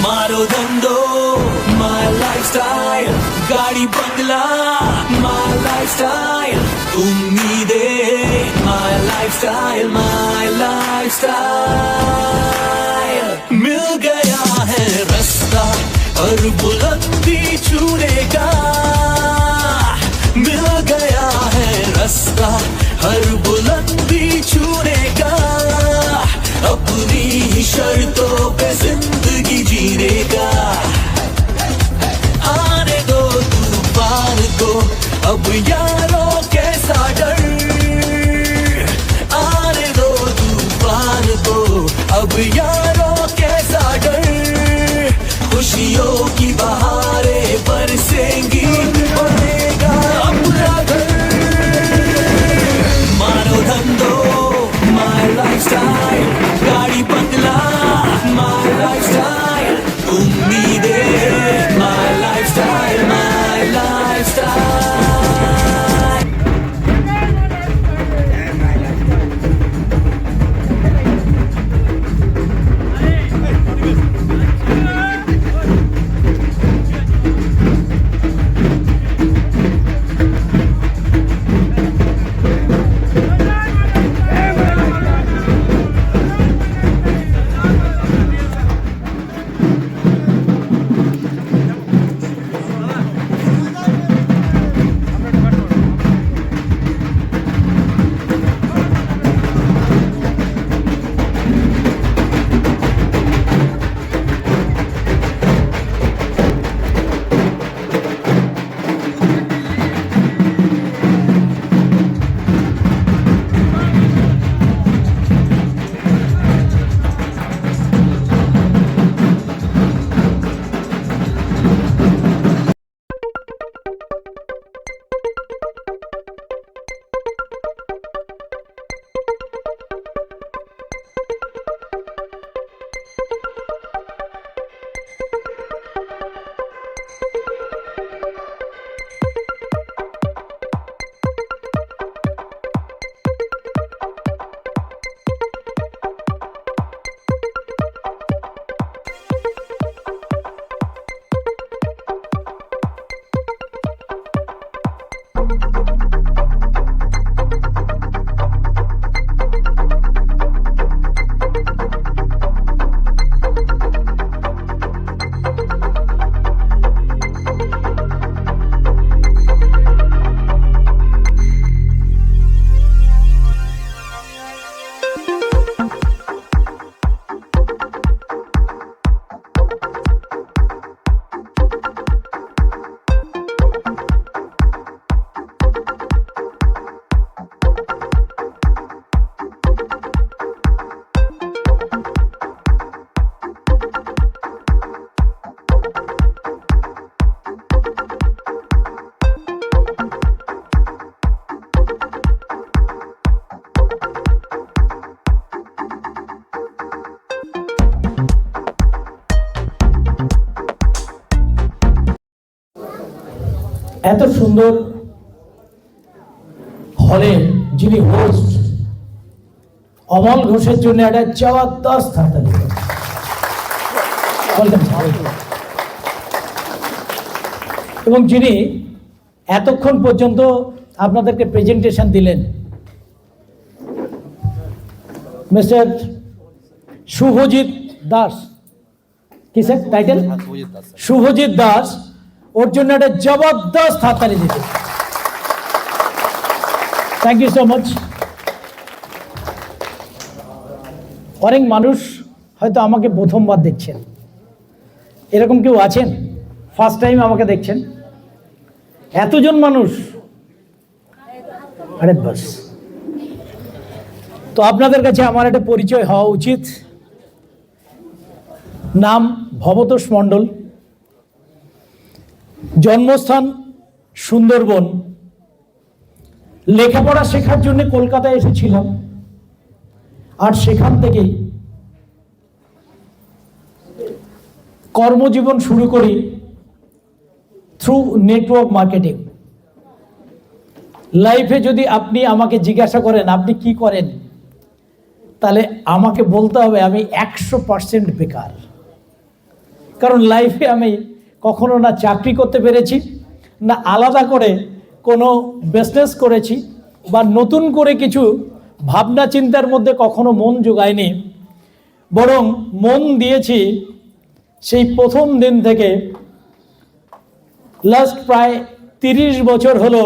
मारो धंधो my lifestyle, गाड़ी बंगला my lifestyle, उम्मीदें my lifestyle, my lifestyle। मिल गया है रास्ता और बुलंदी छूने का, मिल गया है रास्ता हर बुलंदी छूने का, अपनी ही शर्तों पे जिंदगी जीने का। आने दो तूफान को अब यारों कैसा डर, आने दो तूफान को अब यारों कैसा डर, खुशियों की बहारें बरसेंगी बनेगा अपना घर। मानो धंधो my lifestyle, गाड़ी बंगला my lifestyle, उम्मीदें my lifestyle, my lifestyle। এত সুন্দর হলে যিনি হোস্ট অমল ঘোষের জন্য একটা জবরদস্ত হাততালি। এবং যিনি এতক্ষণ পর্যন্ত আপনাদেরকে প্রেজেন্টেশন দিলেন, মিস্টার শুভজিৎ দাস, কি স্যার টাইটেল? শুভজিৎ দাস, ওর জন্য একটা জবরদস্ত হাততালি দিতে। Thank you so much. অনেক মানুষ হয়তো আমাকে প্রথমবার দেখছেন, এরকম কেউ আছেন ফার্স্ট টাইম আমাকে দেখছেন? এতজন মানুষ, আরে বাস। তো আপনাদের কাছে আমার একটা পরিচয় হওয়া উচিত। নাম ভবতোষ মণ্ডল, জন্মস্থান সুন্দরবন, লেখাপড়া শেখার জন্য কলকাতায় এসেছিলাম, আর সেখান থেকেই কর্মজীবন শুরু করি থ্রু নেটওয়ার্ক মার্কেটিং। লাইফে যদি আপনি আমাকে জিজ্ঞাসা করেন আপনি কি করেন, তাহলে আমাকে বলতে হবে আমি 100% বেকার। কারণ লাইফে আমি কখনো না চাকরি করতে পেরেছি, না আলাদা করে কোনো বিজনেস করেছি, বা নতুন করে কিছু ভাবনা চিন্তার মধ্যে কখনো মন জোগায়নি। বরং মন দিয়েছি সেই প্রথম দিন থেকে লাস্ট প্রায় 30 বছর হলো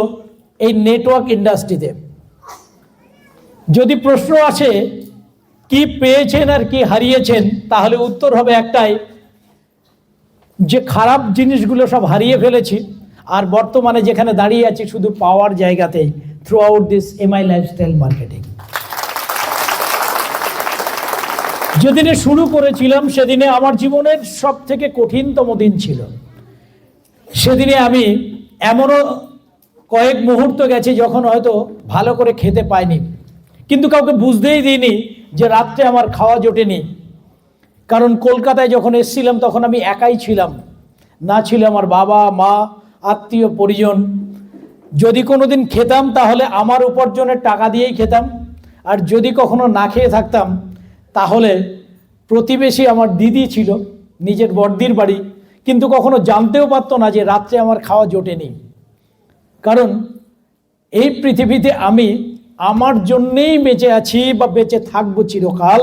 এই নেটওয়ার্ক ইন্ডাস্ট্রিতে। যদি প্রশ্ন আসে কি পেয়েছেন আর কি হারিয়েছেন, তাহলে উত্তর হবে একটাই, যে খারাপ জিনিসগুলো সব হারিয়ে ফেলেছি, আর বর্তমানে যেখানে দাঁড়িয়ে আছি শুধু পাওয়ার জায়গাতেই, throughout this MI lifestyle marketing. যেদিনে শুরু করেছিলাম সেদিনে আমার জীবনের সব থেকে কঠিনতম দিন ছিল। সেদিনে আমি এমনও কয়েক মুহূর্ত গেছে যখন হয়তো ভালো করে খেতে পাইনি, কিন্তু কাউকে বুঝতেই দিইনি যে রাত্রে আমার খাওয়া জোটেনি। কারণ কলকাতায় যখন এসেছিলাম তখন আমি একাই ছিলাম, না ছিল আমার বাবা মা আত্মীয় পরিজন। যদি কোনো দিন খেতাম তাহলে আমার উপার্জনের টাকা দিয়েই খেতাম, আর যদি কখনো না খেয়ে থাকতাম তাহলে প্রতিবেশী আমার দিদি ছিল, নিজের বড়দির বাড়ি, কিন্তু কখনো জানতেও পারতো না যে রাত্রে আমার খাওয়া জোটেনি। কারণ এই পৃথিবীতে আমি আমার জন্যেই বেঁচে আছি বা বেঁচে থাকবো চিরকাল।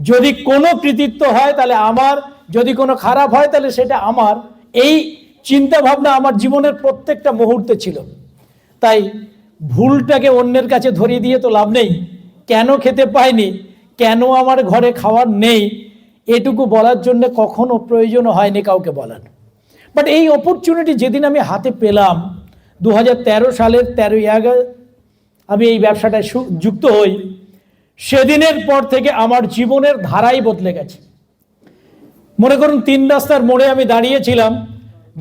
যদি কোনো কৃতিত্ব হয় তাহলে আমার, যদি কোনো খারাপ হয় তাহলে সেটা আমার। এই চিন্তা ভাবনা আমার জীবনের প্রত্যেকটা মুহূর্তে ছিল। তাই ভুলটাকে অন্যের কাছে ধরিয়ে দিয়ে তো লাভ নেই। কেন খেতে পাইনি, কেন আমার ঘরে খাওয়ার নেই, এটুকু বলার জন্য কখনো প্রয়োজন হয়নি কাউকে বলার। বাট এই অপরচুনিটি যেদিন আমি হাতে পেলাম, 2013 সালের 13ই আগস্ট আমি এই ব্যবসাটায় যুক্ত হই, সেদিনের পর থেকে আমার জীবনের ধারাই বদলে গেছে। মনে করুন 3 রাস্তার মোড়ে আমি দাঁড়িয়েছিলাম,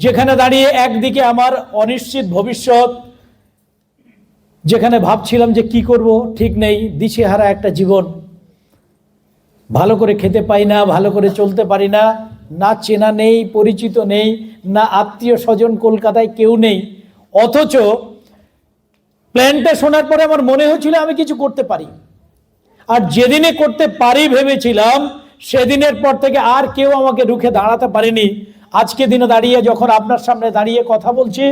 যেখানে দাঁড়িয়ে একদিকে আমার অনিশ্চিত ভবিষ্যৎ, যেখানে ভাবছিলাম যে কি করব ঠিক নেই, দিশেহারা একটা জীবন, ভালো করে খেতে পাই না, ভালো করে চলতে পারি না, না চেনা নেই, পরিচিত নেই, না আত্মীয় স্বজন কলকাতায় কেউ নেই। অথচ প্ল্যানটা শোনার পরে আমার মনে হচ্ছিল আমি কিছু করতে পারি। আর যেদিনে করতে পারি ভেবেছিলাম, সেদিনের পর থেকে আর কেউ আমাকে রুখে দাঁড়াতে পারেনি। আজকে দিনে দাঁড়িয়ে যখন আপনার সামনে দাঁড়িয়ে কথা বলছি,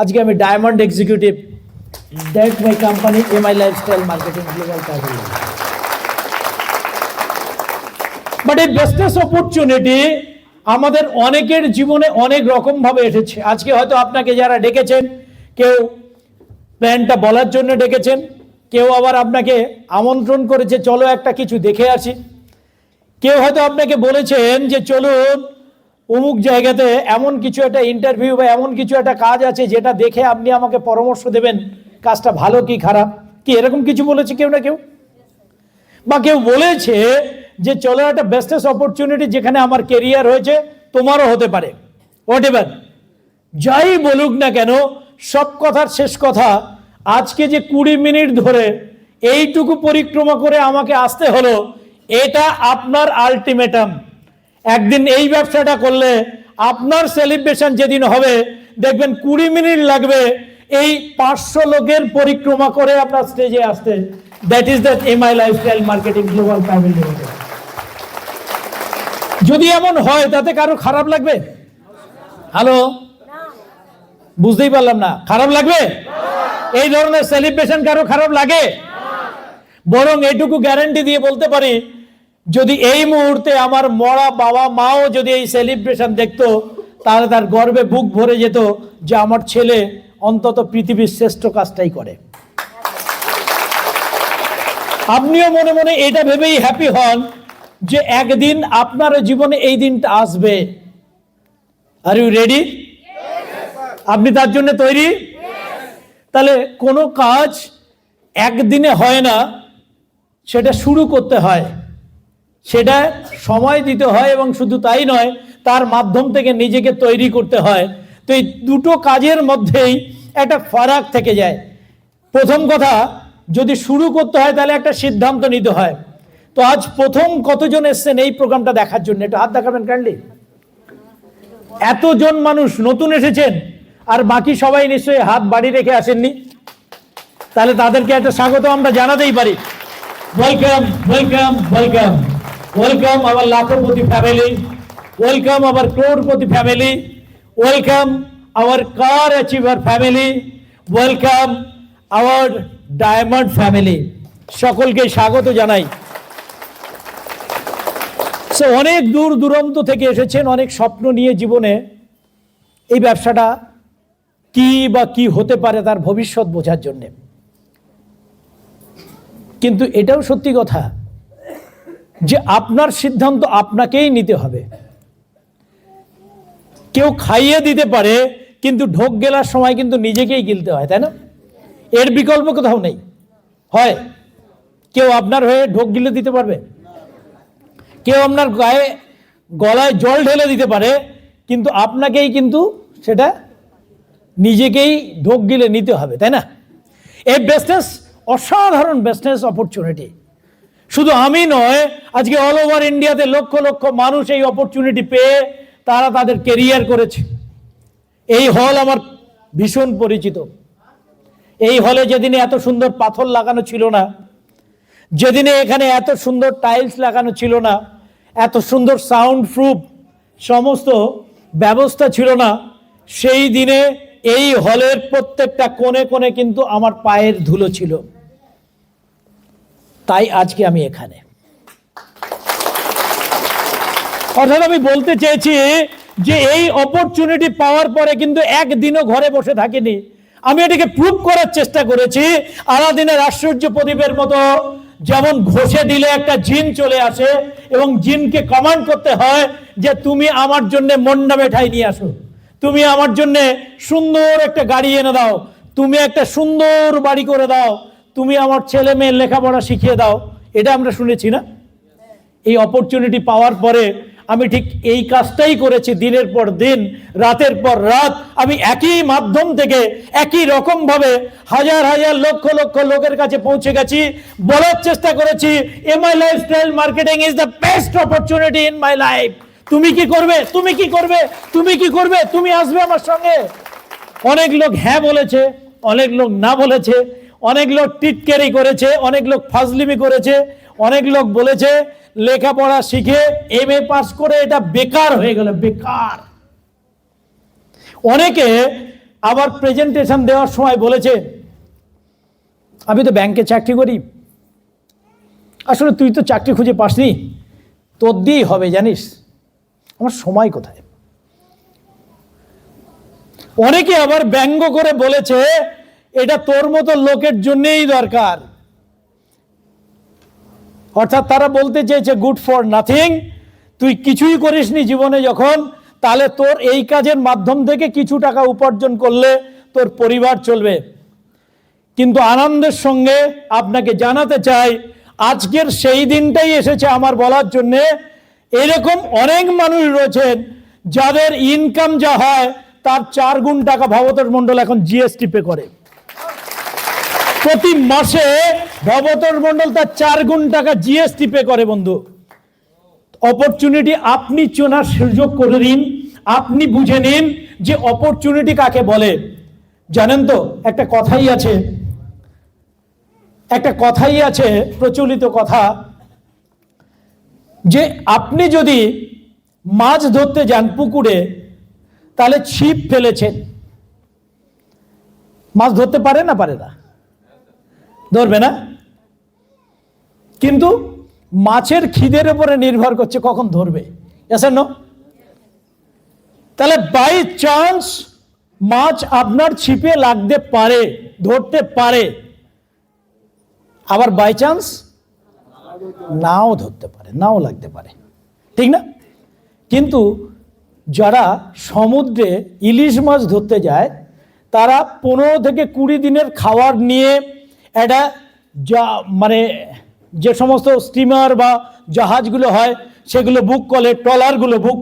আজকে আমি diamond executive, that my company MI lifestyle marketing global private limited. But এই বিজনেস অপরচুনিটি আমাদের অনেকের জীবনে অনেক রকম ভাবে এসেছে। আজকে হয়তো আপনাকে যারা ডেকেছেন, কেউ প্ল্যানটা বলার জন্য ডেকেছেন, কেউ আবার আপনাকে আমন্ত্রণ করেছে চলো একটা কিছু দেখে আসি, কেউ হয়তো আপনাকে বলেছেন যে চলুন অমুক জায়গাতে এমন কিছু একটা ইন্টারভিউ বা এমন কিছু একটা কাজ আছে যেটা দেখে আপনি আমাকে পরামর্শ দেবেন কাজটা ভালো কি খারাপ, কি এরকম কিছু বলেছে কেউ না কেউ। বা কেউ বলেছে যে চলো একটা বিজনেস অপরচুনিটি যেখানে আমার কেরিয়ার হয়েছে, তোমারও হতে পারে। হোয়াটএভার, যাই বলুক না কেন, সব কথার শেষ কথা, আজকে যে 20 মিনিট ধরে এইটুকু পরিক্রমা করে আমাকে আসতে হলো, এটা আপনার আলটিমেটাম। একদিন এই ব্যবসাটা করলে আপনার সেলিব্রেশন যেদিন হবে, দেখবেন 20 মিনিট লাগবে এই 500 লোকের পরিক্রমা করে আপনার স্টেজে আসতে। That is the MI lifestyle marketing global private limited. যদি এমন হয় তাতে কারো খারাপ লাগবে? হ্যালো, বুঝতেই পারলাম না, খারাপ লাগবে? এই ধরনের সেলিব্রেশন কারো খারাপ লাগে? বরং এটুকু গ্যারান্টি দিয়ে বলতে পারি, যদি এই মুহূর্তে আমার মরা বাবা মাও যদি এই সেলিব্রেশন দেখতো, তাহলে তার গর্বে বুক ভরে যেত যে আমার ছেলে অন্তত পৃথিবীর শ্রেষ্ঠ কাজটাই করে। আপনিও মনে মনে এটা ভেবেই হ্যাপি হন যে একদিন আপনার জীবনে এই দিনটা আসবে। Are you ready? আপনি তার জন্য তৈরি? তাহলে কোনো কাজ একদিনে হয় না, সেটা শুরু করতে হয়, সেটা সময় দিতে হয়, এবং শুধু তাই নয়, তার মাধ্যম থেকে নিজেকে তৈরি করতে হয়। তো এই দুটো কাজের মধ্যেই একটা ফারাক থেকে যায়। প্রথম কথা, যদি শুরু করতে হয় তাহলে একটা সিদ্ধান্ত নিতে হয়। তো আজ প্রথম কতজন এসছেন এই প্রোগ্রামটা দেখার জন্য? একটু হাত দেখাবেন কাইন্ডলি। এতজন মানুষ নতুন এসেছেন, আর বাকি সবাই নিশ্চয়ই হাত বাড়ি রেখে আসেননি, তাহলে তাদেরকে একটা স্বাগত আমরা জানাতেই পারি। Welcome, welcome, welcome, welcome hour lakhpati family, welcome hour crorepati family, welcome our car achiever family, welcome hour diamond family. সকলকে স্বাগত জানাই। সো অনেক দূর দূরান্ত থেকে এসেছেন, অনেক স্বপ্ন নিয়ে জীবনে। এই ব্যবসাটা কি বা কি হতে পারে তার ভবিষ্যৎ বোঝার জন্যে। কিন্তু এটাও সত্যি কথা যে আপনার সিদ্ধান্ত আপনাকেই নিতে হবে। কেউ খাইয়ে দিতে পারে, কিন্তু ঢোক গেলার সময় কিন্তু নিজেকেই গিলতে হয়, তাই না? এর বিকল্প কোথাও নেই। হয় কেউ আপনার হয়ে ঢোক গিলে দিতে পারবে? কেউ আপনার গায়ে গলায় জল ঢেলে দিতে পারে, কিন্তু আপনাকেই কিন্তু সেটা নিজেকেই ঢোক গিলে নিতে হবে, তাই না? এই বিজনেস অসাধারণ বিজনেস অপরচুনিটি। শুধু আমি নয়, আজকে অল ওভার ইন্ডিয়াতে লক্ষ লক্ষ মানুষ এই অপরচুনিটি পেয়ে তারা তাদের কেরিয়ার করেছে। এই হল আমার ভীষণ পরিচিত। এই হলে যেদিনে এত সুন্দর পাথর লাগানো ছিল না, যেদিনে এখানে এত সুন্দর টাইলস লাগানো ছিল না, এত সুন্দর সাউন্ড প্রুফ সমস্ত ব্যবস্থা ছিল না, সেই দিনে এই হলের প্রত্যেকটা কোণে কোণে কিন্তু আমার পায়ের ধুলো ছিল। তাই আজকে আমি এখানে। অর্থাৎ আমি বলতে চেয়েছি যে এই অপরচুনিটি পাওয়ার পরে কিন্তু একদিনও ঘরে বসে থাকিনি। আমি এটাকে প্রুভ করার চেষ্টা করেছি। আলাদিনের আশ্চর্য প্রদীপের মতো যেমন ঘষে দিলে একটা জিন চলে আসে এবং জিনকে কমান্ড করতে হয় যে তুমি আমার জন্য মন্ডা মিঠাই নিয়ে আসো, তুমি আমার জন্য সুন্দর একটা গাড়ি এনে দাও, তুমি একটা সুন্দর বাড়ি করে দাও, তুমি আমার ছেলে মেয়ের লেখাপড়া শিখিয়ে দাও। এটা আমরা শুনেছি না? এই অপরচুনিটি পাওয়ার পরে আমি ঠিক এই কাজটাই করেছি। দিনের পর দিন, রাতের পর রাত আমি একই মাধ্যম থেকে একই রকম ভাবে হাজার হাজার লক্ষ লক্ষ লোকের কাছে পৌঁছে গেছি, বলার চেষ্টা করেছি MI lifestyle marketing is the best opportunity in my life. তুমি কি করবে? তুমি কি করবে? তুমি কি করবে? তুমি আসবে আমার সঙ্গে। অনেক লোক হ্যাঁ বলেছে, অনেক লোক না বলেছে, অনেক লোক টিটকেরি করেছে, অনেক লোক ফাজলিমি করেছে, অনেক লোক বলেছে লেখাপড়া শিখে এমএ পাস করে এটা বেকার হয়ে গেল, বেকার। অনেকে আবার প্রেজেন্টেশন দেওয়ার সময় বলেছে আমি তো ব্যাংকে চাকরি করি। আসলে তুই তো চাকরি খুঁজে পাসনি, তোর দিয়েই হবে, জানিস আমার সময় কোথায়। অনেকে আবার ব্যঙ্গ করে বলেছে এটা তোর মতো লোকের জন্যই দরকার। অর্থাৎ তারা বলতে চেয়েছে গুড ফর নাথিং, তুই কিছুই করিসনি জীবনে যখন, তাহলে তোর এই কাজের মাধ্যম থেকে কিছু টাকা উপার্জন করলে তোর পরিবার চলবে। কিন্তু আনন্দের সঙ্গে আপনাকে জানাতে চাই আজকের সেই দিনটাই এসেছে আমার বলার জন্যে এরকম অনেক মানুষ রয়েছেন যাদের ইনকাম যা হয় তার 4 গুণ টাকা ভবতোষ মণ্ডল এখন জিএসটি পে করে। প্রতি মাসে ভবতোষ মণ্ডল তার 4 গুণ টাকা জিএসটি পে করে। বন্ধু, অপরচুনিটি আপনি চেনার সুযোগ করে নিন, আপনি বুঝে নিন যে অপরচুনিটি কাকে বলে। জানেন তো একটা কথাই আছে প্রচলিত কথা যে আপনি যদি মাছ ধরতে যান পুকুরে, তাহলে ছিপ ফেলেছেন, মাছ ধরতে পারে না? পারে না, ধরবে না। কিন্তু মাছের খিদের উপরে নির্ভর করছে কখন ধরবে। এসে নো? তাহলে বাই চান্স মাছ আপনার ছিপে লাগতে পারে, ধরতে পারে, আবার বাই চান্স নাও ধরতে পারে, নাও লাগতে পারে, ঠিক না? কিন্তু যারা সমুদ্রে ইলিশ মাছ ধরতে যায় তারা 15 থেকে 20 দিনের খাবার নিয়ে একটা যে সমস্ত স্টিমার বা জাহাজগুলো হয় সেগুলো বুক করে, ট্রলারগুলো বুক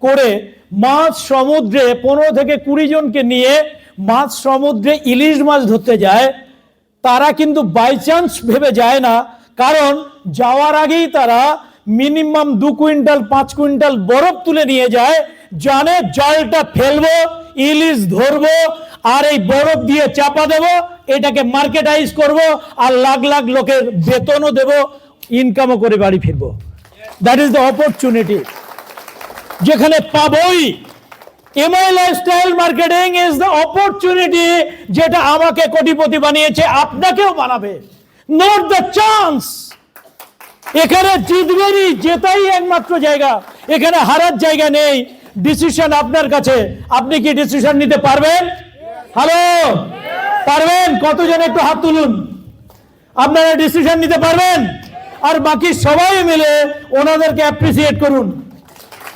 করে মাছ সমুদ্রে 15 থেকে 20 জনকে নিয়ে মাছ সমুদ্রে ইলিশ মাছ ধরতে যায়। তারা কিন্তু বাই চান্স ভেবে যায় না, কারণ যাওয়ার আগেই তারা মিনিমাম 2 কুইন্টাল 5 কুইন্টাল বরফ তুলে নিয়ে যায়। জানে জালটা ফেলবো, ইলিশ ধরবো, আর এই বরফ দিয়ে চাপা দেব, এটাকে মার্কেটাইজ করব, আর লাখ লাখ লোকের বেতনও দেব, ইনকামও করে বাড়ি ফিরবো। That is the opportunity. যেখানে পাবই। MI lifestyle marketing is the opportunity যেটা আমাকে কোটিপতি বানিয়েছে, আপনাকেও বানাবে। Not the chance. এখানে জিতবেরই, জেতাই একমাত্র জায়গা, এখানে হারার জায়গা নেই। ডিসিশন আপনার কাছে, আপনি কি ডিসিশন নিতে পারবেন? হ্যালো, পারবেন? কতজন একটু হাত তুলুন। আপনারা ডিসিশন নিতে পারবেন? আর বাকি সবাই মিলে ওনাদেরকে অ্যাপ্রিসিয়েট করুন।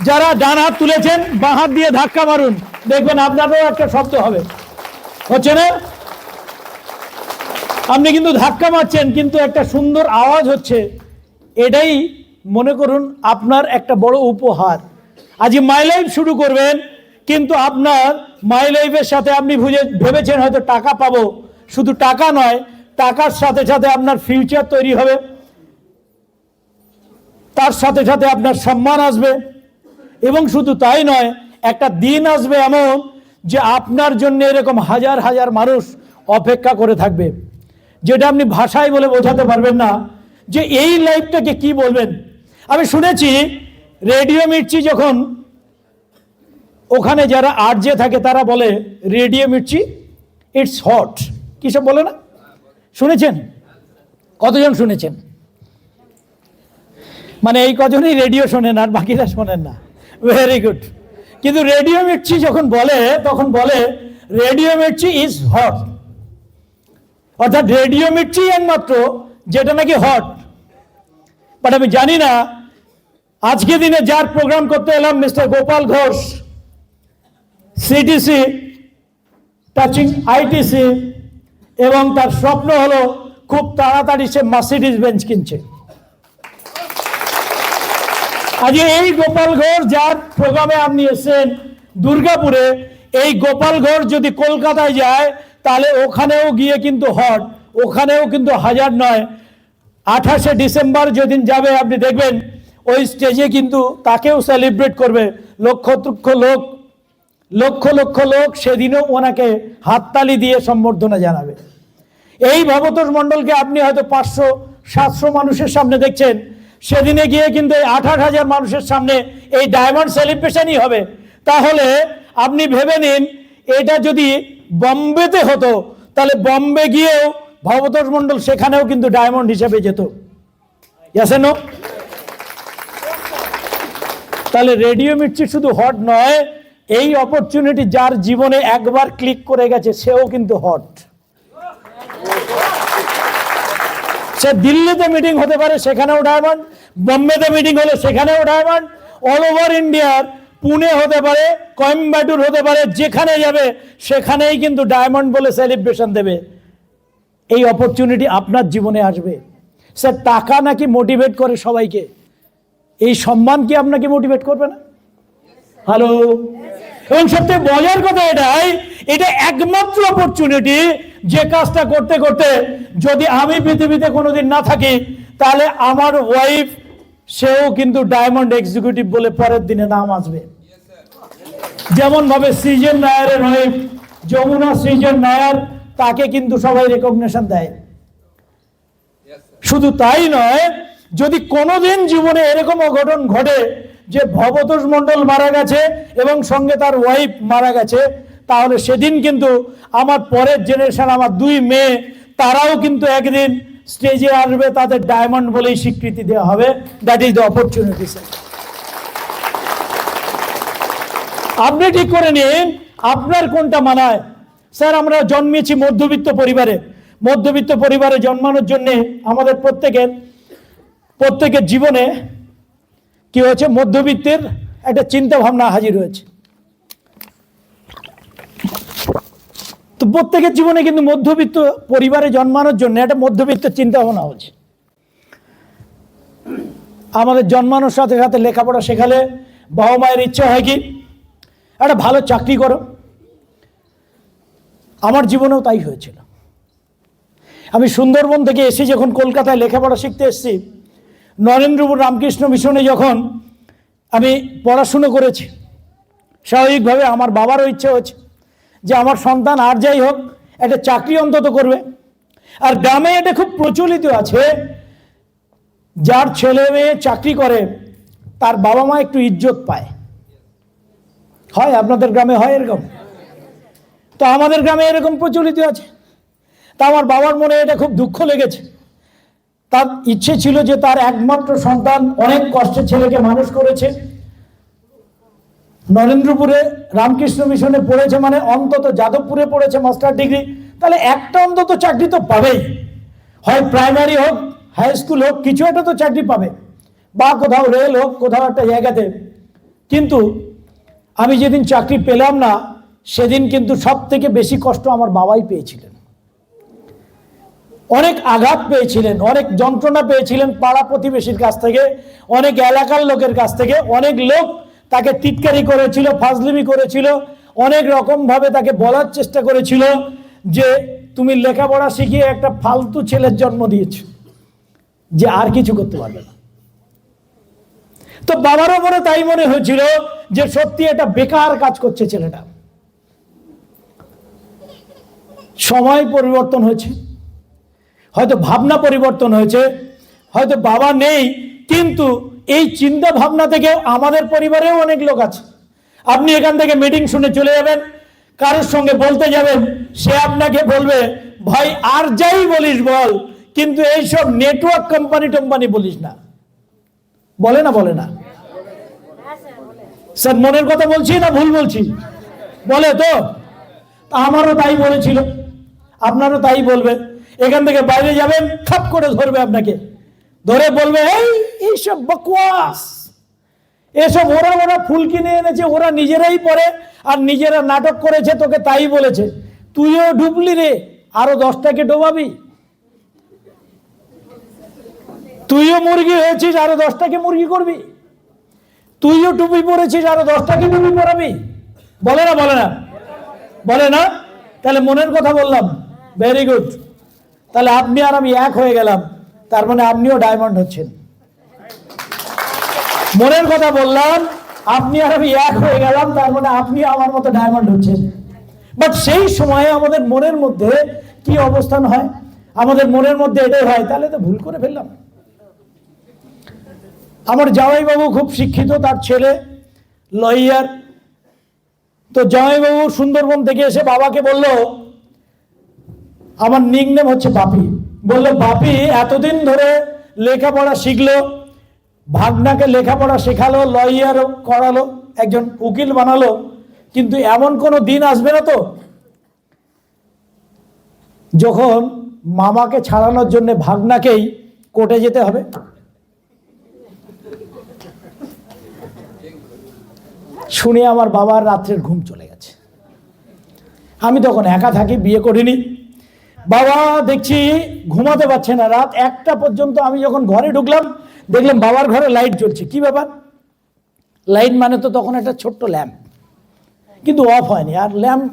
যারা ডান হাত তুলেছেন বাঁ হাত দিয়ে ধাক্কা মারুন, দেখবেন আপনারও একটা শব্দ হবে। হচ্ছে না? আপনি কিন্তু ধাক্কা মারছেন কিন্তু একটা সুন্দর আওয়াজ হচ্ছে। এটাই মনে করুন আপনার একটা বড় উপহার। আজ মাই লাইফ শুরু করবেন, কিন্তু আপনার মাই লাইফের সাথে আপনি ভেবেছেন হয়তো টাকা পাবো। শুধু টাকা নয়, টাকার সাথে সাথে আপনার ফিউচার তৈরি হবে, তার সাথে সাথে আপনার সম্মান আসবে, এবং শুধু তাই নয়, একটা দিন আসবে এমন যে আপনার জন্য এরকম হাজার হাজার মানুষ অপেক্ষা করে থাকবে, যেটা আপনি ভাষায় বলে বোঝাতে পারবেন না যে এই লাইফটাকে কি বলবেন। আমি শুনেছি রেডিও মির্চি যখন ওখানে যারা আরজে থাকে তারা বলে রেডিও মির্চি ইটস হট, কিসব বলে না? শুনেছেন? কতজন শুনেছেন? মানে এই কজনই রেডিও শোনেন আর বাকিরা শোনেন না। Very good. কিন্তু রেডিও মির্চি যখন বলে তখন বলে রেডিও মির্চি ইজ হট, অর্থাৎ রেডিও মির্চি একমাত্র যেটা নাকি হট। বাট আমি জানি না আজকে দিনে যার প্রোগ্রাম করতে এলাম mister Gopal Ghosh, CTC touching ITC, এবং তার স্বপ্ন হলো খুব তাড়াতাড়ি সে মার্সিডিজ বেঞ্চ কিনছে। আজ এই গোপাল ঘোষ যার প্রোগ্রামে আপনি এসেছেন দুর্গাপুরে, এই গোপাল ঘোষ যদি কলকাতায় যায় তাহলে ওখানেও গিয়ে কিন্তু হট, ওখানেও কিন্তু হাজার নয়। 28শে ডিসেম্বর যেদিন যাবে আপনি দেখবেন ওই স্টেজে কিন্তু তাকেও সেলিব্রেট করবে লক্ষ লক্ষ লোক সেদিনও ওনাকে হাততালি দিয়ে সম্বর্ধনা জানাবে। এই ভবতোষ মণ্ডলকে আপনি হয়তো 500-700 মানুষের সামনে দেখছেন, সেদিনে গিয়ে কিন্তু এই 28,000 মানুষের সামনে এই ডায়মন্ড সেলিব্রেশনই হবে। তাহলে আপনি ভেবে নিন, এটা যদি বম্বেতে হতো তাহলে বম্বে গিয়েও ভবতোষ মণ্ডল সেখানেও কিন্তু ডায়মন্ড হিসেবে যেত। নো? তাহলে রেডিও মির্চি শুধু হট নয়, এই অপরচুনিটি যার জীবনে একবার ক্লিক করে গেছে সেও কিন্তু হট। সে দিল্লিতে মিটিং হতে পারে, সেখানেও ডায়মন্ড, বোম্বেতে মিটিং হলে সেখানেও ডায়মন্ড, অল ওভার ইন্ডিয়ার পুনে হতে পারে, কোয়েম্বাটুর হতে পারে, যেখানে যাবে সেখানেই কিন্তু ডায়মন্ড বলে সেলিব্রেশন দেবে। এই অপরচুনিটি আপনার জীবনে আসবে। স্যার, টাকা নাকি মোটিভেট করে সবাইকে, এই সম্মান কি আপনাকে মোটিভেট করবে না? হ্যালো। এবং সবথেকে মজার কথা এটাই, এটা একমাত্র অপরচুনিটি যে কাজটা করতে করতে যদি আমি পৃথিবীতে কোনোদিন না থাকি তাহলে আমার ওয়াইফ সেও কিন্তু ডায়মন্ড এক্সিকিউটিভ বলে পরের দিনে নাম আসবে। যেমন ভাবে সৃজন নায়ারের ওয়াইফ যমুনা সৃজন নায়ার, তাকে কিন্তু সবাই রেকগনিশন দেয়। শুধু তাই নয়, যদি কোনোদিন জীবনে এরকম অঘটন ঘটে যে ভবতোষ মণ্ডল মারা গেছে এবং সঙ্গে তার ওয়াইফ মারা গেছে, তাহলে সেদিন কিন্তু আমার পরের জেনারেশন, আমার 2 মেয়ে, তারাও কিন্তু একদিন স্টেজে আসবে, তাদের ডায়মন্ড বলেই স্বীকৃতি দেওয়া হবে। That is the opportunity. Sir, আপনি ঠিক করে নিন আপনার কোনটা মানায়। স্যার, আমরা জন্মেছি মধ্যবিত্ত পরিবারে। মধ্যবিত্ত পরিবারে জন্মানোর জন্য আমাদের প্রত্যেকের জীবনে কি হয়েছে, মধ্যবিত্তের একটা চিন্তা ভাবনা হাজির হয়েছে। তো প্রত্যেকের জীবনে কিন্তু মধ্যবিত্ত পরিবারে জন্মানোর জন্য একটা মধ্যবিত্ত চিন্তা ভাবনা হচ্ছে। আমাদের জন্মানোর সাথে সাথে লেখাপড়া শেখালে বাবা মায়ের ইচ্ছা হয় কি একটা ভালো চাকরি করো। আমার জীবনেও তাই হয়েছিল। আমি সুন্দরবন থেকে এসে যখন কলকাতায় লেখাপড়া শিখতে এসেছি, নরেন্দ্রপুর রামকৃষ্ণ মিশনে যখন আমি পড়াশুনো করেছি, স্বাভাবিকভাবে আমার বাবারও ইচ্ছে হচ্ছে যে আমার সন্তান আর যাই হোক একটা চাকরি অন্তত করবে। আর গ্রামে এটা খুব প্রচলিত আছে, যার ছেলে মেয়ে চাকরি করে তার বাবা মা একটু ইজ্জত পায়। হয় আপনাদের গ্রামে হয় এরকম? তো আমাদের গ্রামে এরকম প্রচলিত আছে। তা আমার বাবার মনে এটা খুব দুঃখ লেগেছে। তার ইচ্ছে ছিল যে তার একমাত্র সন্তান অনেক কষ্টে ছেলেকে মানুষ করেছে, নরেন্দ্রপুরে রামকৃষ্ণ মিশনে পড়েছে, মানে অন্তত যাদবপুরে পড়েছে মাস্টার ডিগ্রি, তাহলে একটা অন্তত চাকরি তো পাবেই, হয় প্রাইমারি হোক হাই স্কুল হোক, কিছু একটা তো চাকরি পাবে, বা কোথাও রেল হোক, কোথাও একটা জায়গাতে। কিন্তু আমি যেদিন চাকরি পেলাম না, সেদিন কিন্তু সব থেকে বেশি কষ্ট আমার বাবাই পেয়েছিলেন। অনেক আঘাত পেয়েছিলেন, অনেক যন্ত্রণা পেয়েছিলেন পাড়া প্রতিবেশীর কাছ থেকে, অনেক এলাকার লোকের কাছ থেকে। অনেক লোক তাকে টিটকারি করেছিল, ফাজলিমি করেছিল, অনেক রকম ভাবে তাকে বলার চেষ্টা করেছিল যে তুমি লেখাপড়া শিখিয়ে একটা ফালতু ছেলের জন্ম দিয়েছ, যে আর কিছু করতে পারবে না। তো বাবারও মনে তাই মনে হয়েছিল যে সত্যি এটা বেকার কাজ করছে ছেলেটা। সময় পরিবর্তন হয়েছে, হয়তো ভাবনা পরিবর্তন হয়েছে, হয়তো বাবা নেই, কিন্তু এই চিন্তা ভাবনা থেকে আমাদের পরিবারেও অনেক লোক আছে। আপনি এখান থেকে মিটিং শুনে চলে যাবেন, কারোর সঙ্গে বলতে যাবেন, সে আপনাকে বলবে ভাই আর যাই বলিস বল, কিন্তু এইসব নেটওয়ার্ক কোম্পানি টোম্পানি বলিস না। বলে না? বলে না? স্যার মনের কথা বলছি না ভুল বলছি? বলে তো? আমারও তাই বলেছিল, আপনারও তাই বলবে। এখান থেকে বাইরে যাবেন, খাপ করে ধরবে আপনাকে, ধরে বলবে এইসব বকওয়াস, এসব ওরা ফুল কিনে এনেছে, ওরা নিজেরাই পড়ে আর নিজেরা নাটক করেছে, তোকে তাই বলেছে, তুইও ডুবলি রে, আরো 10টাকে ডোবাবি, তুইও মুরগি হয়েছিস, আরো 10টাকে মুরগি করবি, তুইও টুপি পরেছিস, আরো 10টাকে টুপি পরাবি। বলে না? বলে না? বলে না? তাহলে মনের কথা বললাম, ভেরি গুড। তাহলে আপনি আর আমি এক হয়ে গেলাম, তার মানে আপনিও ডায়মন্ড হচ্ছেন। মনের কথা বললাম, আপনি আর আমি এক হয়ে গেলাম, তার মানে আপনি আমার মতো ডায়মন্ড হচ্ছেন। বাট সেই সময়ে আমাদের মনের মধ্যে কি অবস্থান হয়? আমাদের মনের মধ্যে এটাই হয়, তাহলে তো ভুল করে ফেললাম। আমার জামাইবাবু খুব শিক্ষিত, তার ছেলে লয়ার। তো জামাইবাবু সুন্দরবন থেকে এসে বাবাকে বলল, আমার নিকনেম হচ্ছে বাপি, বললো বাপি এতদিন ধরে লেখাপড়া শিখলো, ভাগনাকে লেখাপড়া শেখালো, লয়ার করালো, একজন উকিল বানালো, কিন্তু এমন কোনো দিন আসবে না তো যখন মামাকে ছাড়ানোর জন্য ভাগনাকেই কোর্টে যেতে হবে? শুনে আমার বাবার রাত্রের ঘুম চলে গেছে। আমি তখন একা থাকি, বিয়ে করিনি। বাবা দেখছি ঘুমাতে পারছে না, রাত 1টা পর্যন্ত। আমি যখন ঘরে ঢুকলাম, দেখলাম বাবার ঘরে লাইট জ্বলছে। কি ব্যাপার? লাইট মানে তো তখন একটা ছোট্ট ল্যাম্প, কিন্তু অফ হয়নি। আর ল্যাম্প,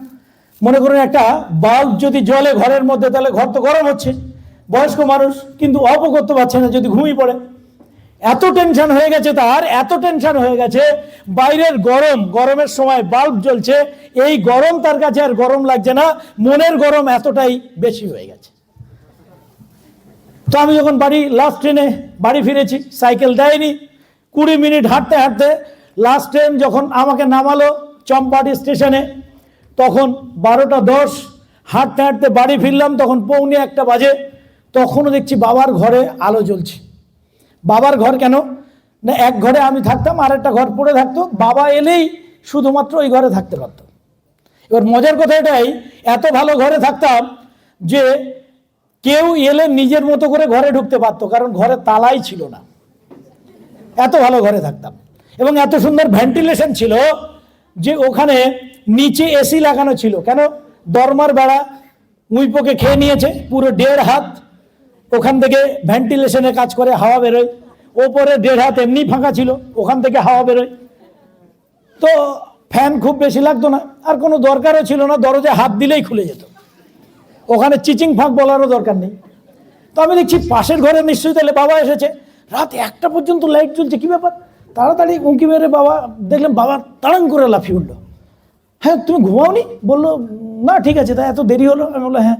মনে করুন একটা বাল্ব যদি জ্বলে ঘরের মধ্যে, তাহলে ঘর তো গরম হচ্ছে, বয়স্ক মানুষ, কিন্তু অফও করতে পারছে না, যদি ঘুমিয়ে পড়ে। এত টেনশন হয়ে গেছে তার, এত টেনশন হয়ে গেছে, বাইরের গরমের সময় বাল্ব জ্বলছে, এই গরম তার কাছে আর গরম লাগছে না, মনের গরম এতটাই বেশি হয়ে গেছে। তো আমি যখন লাস্ট ট্রেনে বাড়ি ফিরেছি, সাইকেল দেয়নি, 20 মিনিট হাঁটতে হাঁটতে লাস্ট ট্রেন যখন আমাকে নামালো চম্পাটি স্টেশনে, তখন 12টা 10। হাঁটতে হাঁটতে বাড়ি ফিরলাম, তখন 1:45 বাজে। তখনও দেখছি বাবার ঘরে আলো জ্বলছে। বাবার ঘর কেন না, এক ঘরে আমি থাকতাম, আর একটা ঘর পড়ে থাকতো, বাবা এলেই শুধুমাত্র ওই ঘরে থাকতে পারতো। এবার মজার কথা এটাই, এত ভালো ঘরে থাকতাম যে কেউ এলে নিজের মতো করে ঘরে ঢুকতে পারতো, কারণ ঘরে তালাই ছিল না। এত ভালো ঘরে থাকতাম, এবং এত সুন্দর ভেন্টিলেশন ছিল যে ওখানে নিচে এসি লাগানো ছিল। কেন? দরমার বেড়া উইপোকে খেয়ে নিয়েছে, পুরো 1.5 হাত ওখান থেকে ভেন্টিলেশনে কাজ করে, হাওয়া বেরোয়। ওপরে 1.5 হাত এমনি ফাঁকা ছিল, ওখান থেকে হাওয়া বেরোয়। তো ফ্যান খুব বেশি লাগতো না, আর কোনো দরকারও ছিল না, দরজায় হাত দিলেই খুলে যেত, ওখানে চিচিং ফাঁক বলারও দরকার নেই। তো আমি দেখছি পাশের ঘরে নিশ্চয়ই তাহলে বাবা এসেছে, রাত 1টা পর্যন্ত লাইট জ্বলছে, কি ব্যাপার? তাড়াতাড়ি উঁকি মেরে বাবা দেখলাম, বাবা তাড়াং করে লাফিয়ে উঠলো। হ্যাঁ, তুমি ঘুমাওনি? বললো না, ঠিক আছে, তা এত দেরি হলো? আমি বললো হ্যাঁ।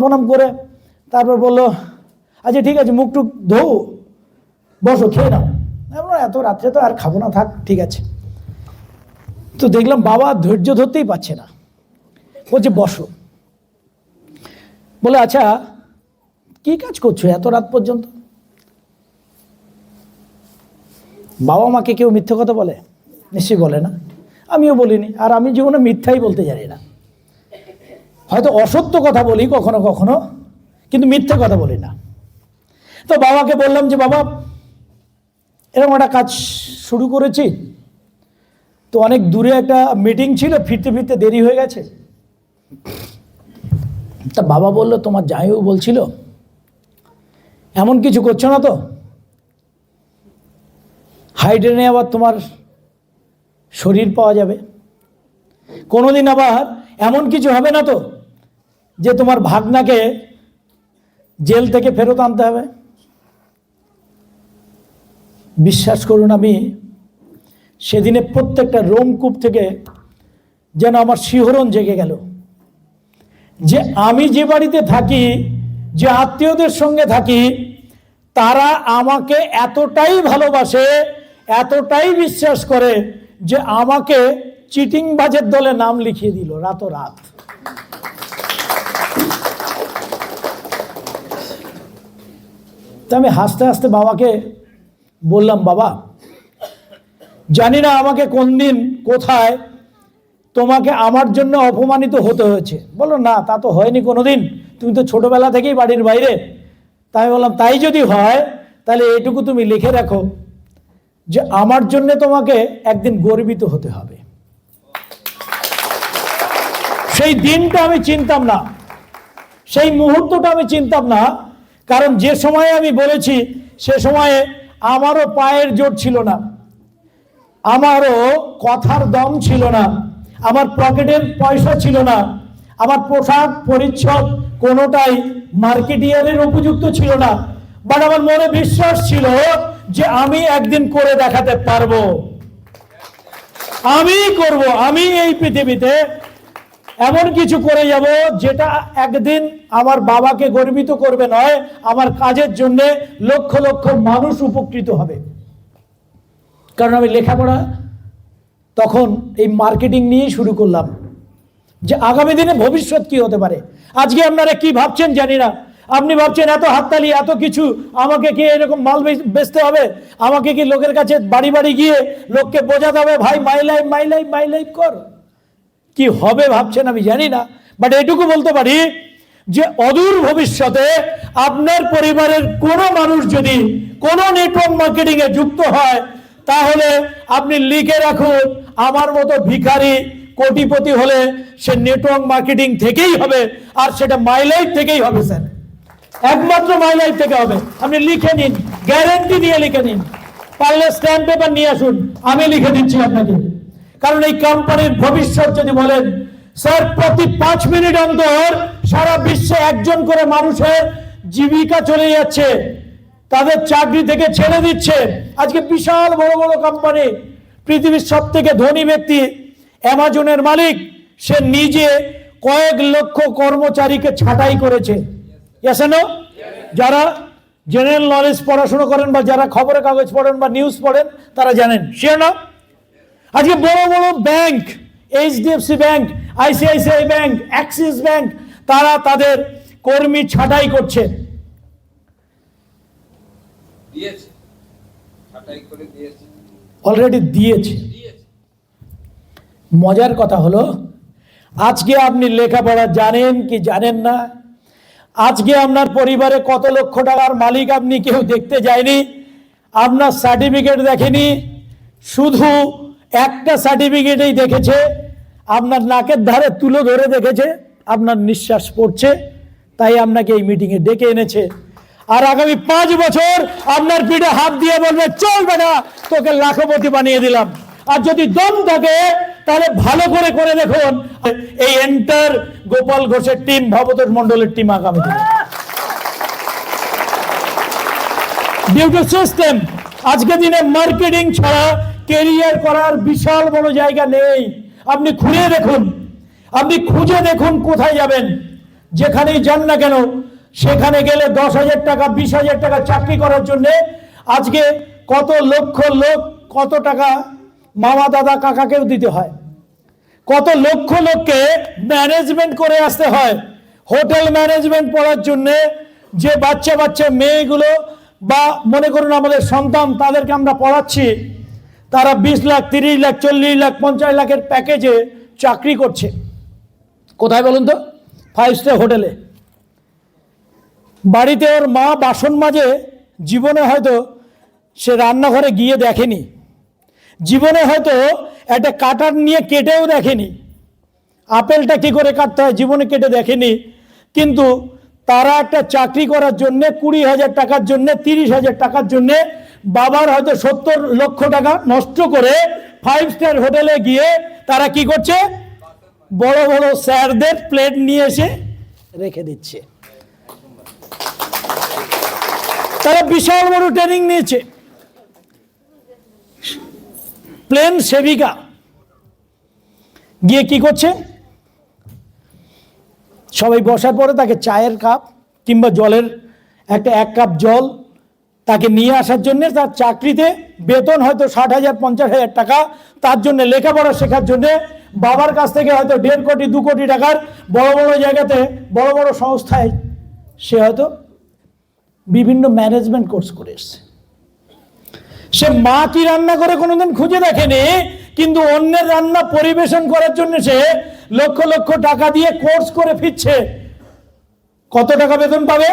প্রণাম করে তারপর বললো আচ্ছা ঠিক আছে, মুখ টুক ধো, বসো, খেয়ে নাও। এত রাত্রে তো আর খাবো না, থাক, ঠিক আছে। তো দেখলাম বাবা ধৈর্য ধরতেই পারছে না, বলছে বসো। বলে আচ্ছা কি কাজ করছো এত রাত পর্যন্ত? বাবা মাকে কেউ মিথ্যে কথা বলে? নিশ্চয়ই বলে না, আমিও বলিনি, আর আমি জীবনে মিথ্যাই বলতে জানি না। হয়তো অসত্য কথা বলি কখনো কখনো, কিন্তু মিথ্যে কথা বলি না। তো বাবাকে বললাম যে বাবা এরকম একটা কাজ শুরু করেছি, তো অনেক দূরে একটা মিটিং ছিল, ফিরতে ফিরতে দেরি হয়ে গেছে। তা বাবা বলল তোমার জামাইবাবু বলছিল এমন কিছু করছো না তো, হাইড্রেনে আবার তোমার শরীর পাওয়া যাবে, কোনোদিন আবার এমন কিছু হবে না তো যে তোমার ভাগনাকে জেল থেকে ফেরত আনতে হবে? বিশ্বাস করুন, আমি সেদিনে প্রত্যেকটা রোমকূপ থেকে যেন আমার শিহরণ জেগে গেল, যে আমি যে বাড়িতে থাকি, যে আত্মীয়দের সঙ্গে থাকি, তারা আমাকে এতটাই ভালোবাসে, এতটাই বিশ্বাস করে যে আমাকে চিটিংবাজের দলে নাম লিখিয়ে দিল রাতোরাত। তা আমি হাসতে হাসতে বাবাকে বললাম বাবা জানি না আমাকে কোন দিন কোথায় তোমাকে আমার জন্য অপমানিত হতে হয়েছে। বলো না তা তো হয়নি কোনোদিন, তুমি তো ছোটবেলা থেকেই বাড়ির বাইরে। তাই বললাম তাই যদি হয় তাহলে এটুকু তুমি লিখে রাখো যে আমার জন্য তোমাকে একদিন গর্বিত হতে হবে। সেই দিনটা আমি চিনতাম না, সেই মুহূর্তটা আমি চিনতাম না, কারণ যে সময়ে আমি বলেছি সে সময়ে আমারও পায়ের জোর ছিল না, আমারও কথার দম ছিল না, আমার পকেটের পয়সা ছিল না, আমার পোশাক পরিচ্ছদ কোনোটাই মার্কেটিয়ারের উপযুক্ত ছিল না, বাট আমার মনে বিশ্বাস ছিল যে আমি একদিন করে দেখাতে পারবো, আমি করব, আমি এই পৃথিবীতে এমন কিছু করে যাব যেটা একদিন আমার বাবাকে গর্বিত করবে নয়, আমার কাজের জন্য লক্ষ লক্ষ মানুষ উপকৃত হবে। কারণ আমি লেখাপড়া তখন এই মার্কেটিং নিয়েই শুরু করলাম, যে আগামী দিনে ভবিষ্যৎ কি হতে পারে। আজকে আপনারা কি ভাবছেন জানি না, আপনি ভাবছেন এত হাততালি এত কিছু, আমাকে কি এরকম মাল বেচতে হবে, আমাকে কি লোকের কাছে বাড়ি বাড়ি গিয়ে লোককে বোঝাতে হবে ভাই my life my life my life কর। কি হবে ভাবছেন আমি জানি না, বাট এটুকু বলতে পারি যে অদূর ভবিষ্যতে আপনার পরিবারের কোনো মানুষ যদি কোনো নেটওয়ার্ক মার্কেটিং এ যুক্ত হয়, তাহলে আপনি লিখে রাখুন আমার মতো ভিখারি কোটিপতি হলে সে নেটওয়ার্ক মার্কেটিং থেকেই হবে, আর সেটা মাই লাইফ থেকেই হবে স্যার, একমাত্র মাই লাইফ থেকে হবে। আপনি লিখে নিন, গ্যারান্টি দিয়ে লিখে নিন, পারলে স্ট্যাম্প পেপার নিয়ে আসুন, আমি লিখে দিচ্ছি আপনাকে। কারণ এই কোম্পানির ভবিষ্যৎ যদি বলেন স্যার, প্রতি 5 মিনিট অন্তর সারা বিশ্বে একজন করে মানুষের জীবিকা চলে যাচ্ছে, তাদের চাকরি থেকে ছেড়ে দিচ্ছে। আজকে বিশাল বড় বড় কোম্পানি, পৃথিবীর সব থেকে ধনী ব্যক্তি অ্যামাজনের মালিক, সে নিজে কয়েক লক্ষ কর্মচারীকে ছাঁটাই করেছে। যারা জেনারেল নলেজ পড়াশোনা করেন বা যারা খবরের কাগজ পড়েন বা নিউজ পড়েন তারা জানেন, শিওর না? আজকে বড় বড় bank, HDFC bank, ICICI bank, Axis bank, তারা তাদের কর্মী ছাঁটাই করছে। অলরেডি দিয়েছে। মজার কথা হলো আজকে আপনি লেখাপড়া জানেন কি জানেন না, আজকে আপনার পরিবারে কত লক্ষ টাকার মালিক আপনি কেউ দেখতে যায়নি, আপনার সার্টিফিকেট দেখেনি, শুধু একটা সার্টিফিকেটেই দেখেছে, আপনার নাকের ধারে তুলো ধরে দেখেছে আপনার নিঃশ্বাস পড়ছে, তাই আপনাকে এই মিটিংয়ে ডেকে এনেছে। আর আগামী 5 বছর আপনার পিঠে হাত দিয়ে বলবে চল বেটা তোকে লাখপতি বানিয়ে দিলাম। আর যদি দম থাকে তাহলে ভালো করে করে দেখুন এই এন্টার গোপাল ঘোষের টিম, ভবতোষ মন্ডলের টিম আগামী দিনে ডিউটি সিস্টেম। আজকে দিনে মার্কেটিং ছাড়া ক্যারিয়ার করার বিশাল বড় জায়গা নেই। আপনি খুঁজে দেখুন, আপনি খুঁজে দেখুন কোথায় যাবেন, যেখানেই যান না কেন সেখানে গেলে 10,000 টাকা 20,000 টাকা চাকরি করার জন্য আজকে কত লক্ষ লোক কত টাকা মামা দাদা কাকাকেও দিতে হয়। কত লক্ষ লোককে ম্যানেজমেন্ট করে আসতে হয়। হোটেল ম্যানেজমেন্ট পড়ার জন্য যে বাচ্চা বাচ্চা মেয়েগুলো বা মনে করুন আমাদের সন্তান, তাদেরকে আমরা পড়াচ্ছি, তারা 20 লাখ, 30 লাখ, 40 লাখ, 50 লাখের প্যাকেজে চাকরি করছে। কোথায় বলুন তো? 5 স্টার হোটেলে। বাড়িতে ওর মা বাসন মাজে, জীবনে হয়তো সে রান্নাঘরে গিয়ে দেখেনি, জীবনে হয়তো একটা কাটার নিয়ে কেটেও দেখেনি, আপেলটা কি করে কাটতে হয় জীবনে কেটে দেখেনি। কিন্তু তারা একটা চাকরি করার জন্যে 20,000 টাকার জন্যে, 30,000 টাকার জন্যে বাবার হয়তো 70 লক্ষ টাকা নষ্ট করে 5 স্টার হোটেলে গিয়ে তারা কি করছে? বড় বড় স্যারদের প্লেট নিয়ে এসে রেখে দিচ্ছে। তারা বিশাল বড় ট্রেনিং নিয়েছে। প্লেন সেবিকা গিয়ে কি করছে? সবাই বসার পরে তাকে চায়ের কাপ কিংবা জলের একটা 1 কাপ জল তাকে নিয়ে আসার জন্য, তার চাকরিতে বেতন হয়তো 60,000 50,000 টাকা, তার জন্য লেখাপড়া শেখার জন্য বাবার কাছ থেকে হয়তো 1.5 কোটি 2 কোটি টাকার বড় বড় জায়গাতে, বড় বড় সংস্থায় সে হয়তো বিভিন্ন ম্যানেজমেন্ট কোর্স করে এসছে। সে মা কি রান্না করে কোনোদিন খুঁজে দেখেনি, কিন্তু অন্যের রান্না পরিবেশন করার জন্য সে লক্ষ লক্ষ টাকা দিয়ে কোর্স করে ফিরছে। কত টাকা বেতন পাবে?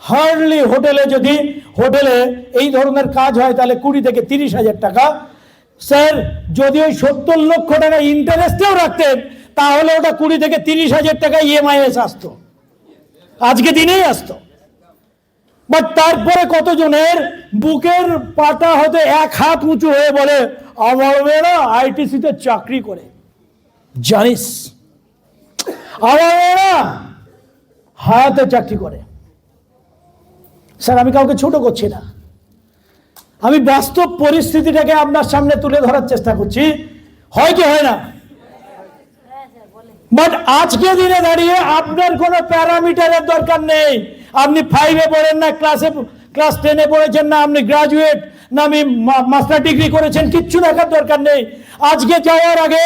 হার্ডলি হোটেলে, যদি হোটেলে এই ধরনের কাজ হয় তাহলে 20 থেকে 30,000 টাকা। স্যার যদি ওই 70 লক্ষ টাকা ইন্টারেস্টেও রাখতেন তাহলে ওটা 20 থেকে 30,000 টাকা ইএমআইএস আসতো, আজকে দিনেই আসতো। বাট তারপরে কতজনের বুকের পাটা হয়তো 1 হাত উঁচু হয়ে বলে, আমার মেয়েরা আইটিসিতে চাকরি করে, জানিস আমার মেয়েরা হায়াতে চাকরি করে। স্যার আমি কাউকে ছোট করছি না, আমি বাস্তব পরিস্থিতিটাকে আপনার সামনে তুলে ধরার চেষ্টা করছি। হয় কি হয় না? বাট আজকে দিনে দাঁড়িয়ে আপনার কোনো প্যারামিটারের দরকার নেই। আপনি 5-এ পড়েন না, ক্লাস 10-এ পড়েছেন না, আপনি গ্রাজুয়েট না, আমি মাস্টার ডিগ্রি করেছেন, কিচ্ছু দেখার দরকার নেই। আজকে যাওয়ার আগে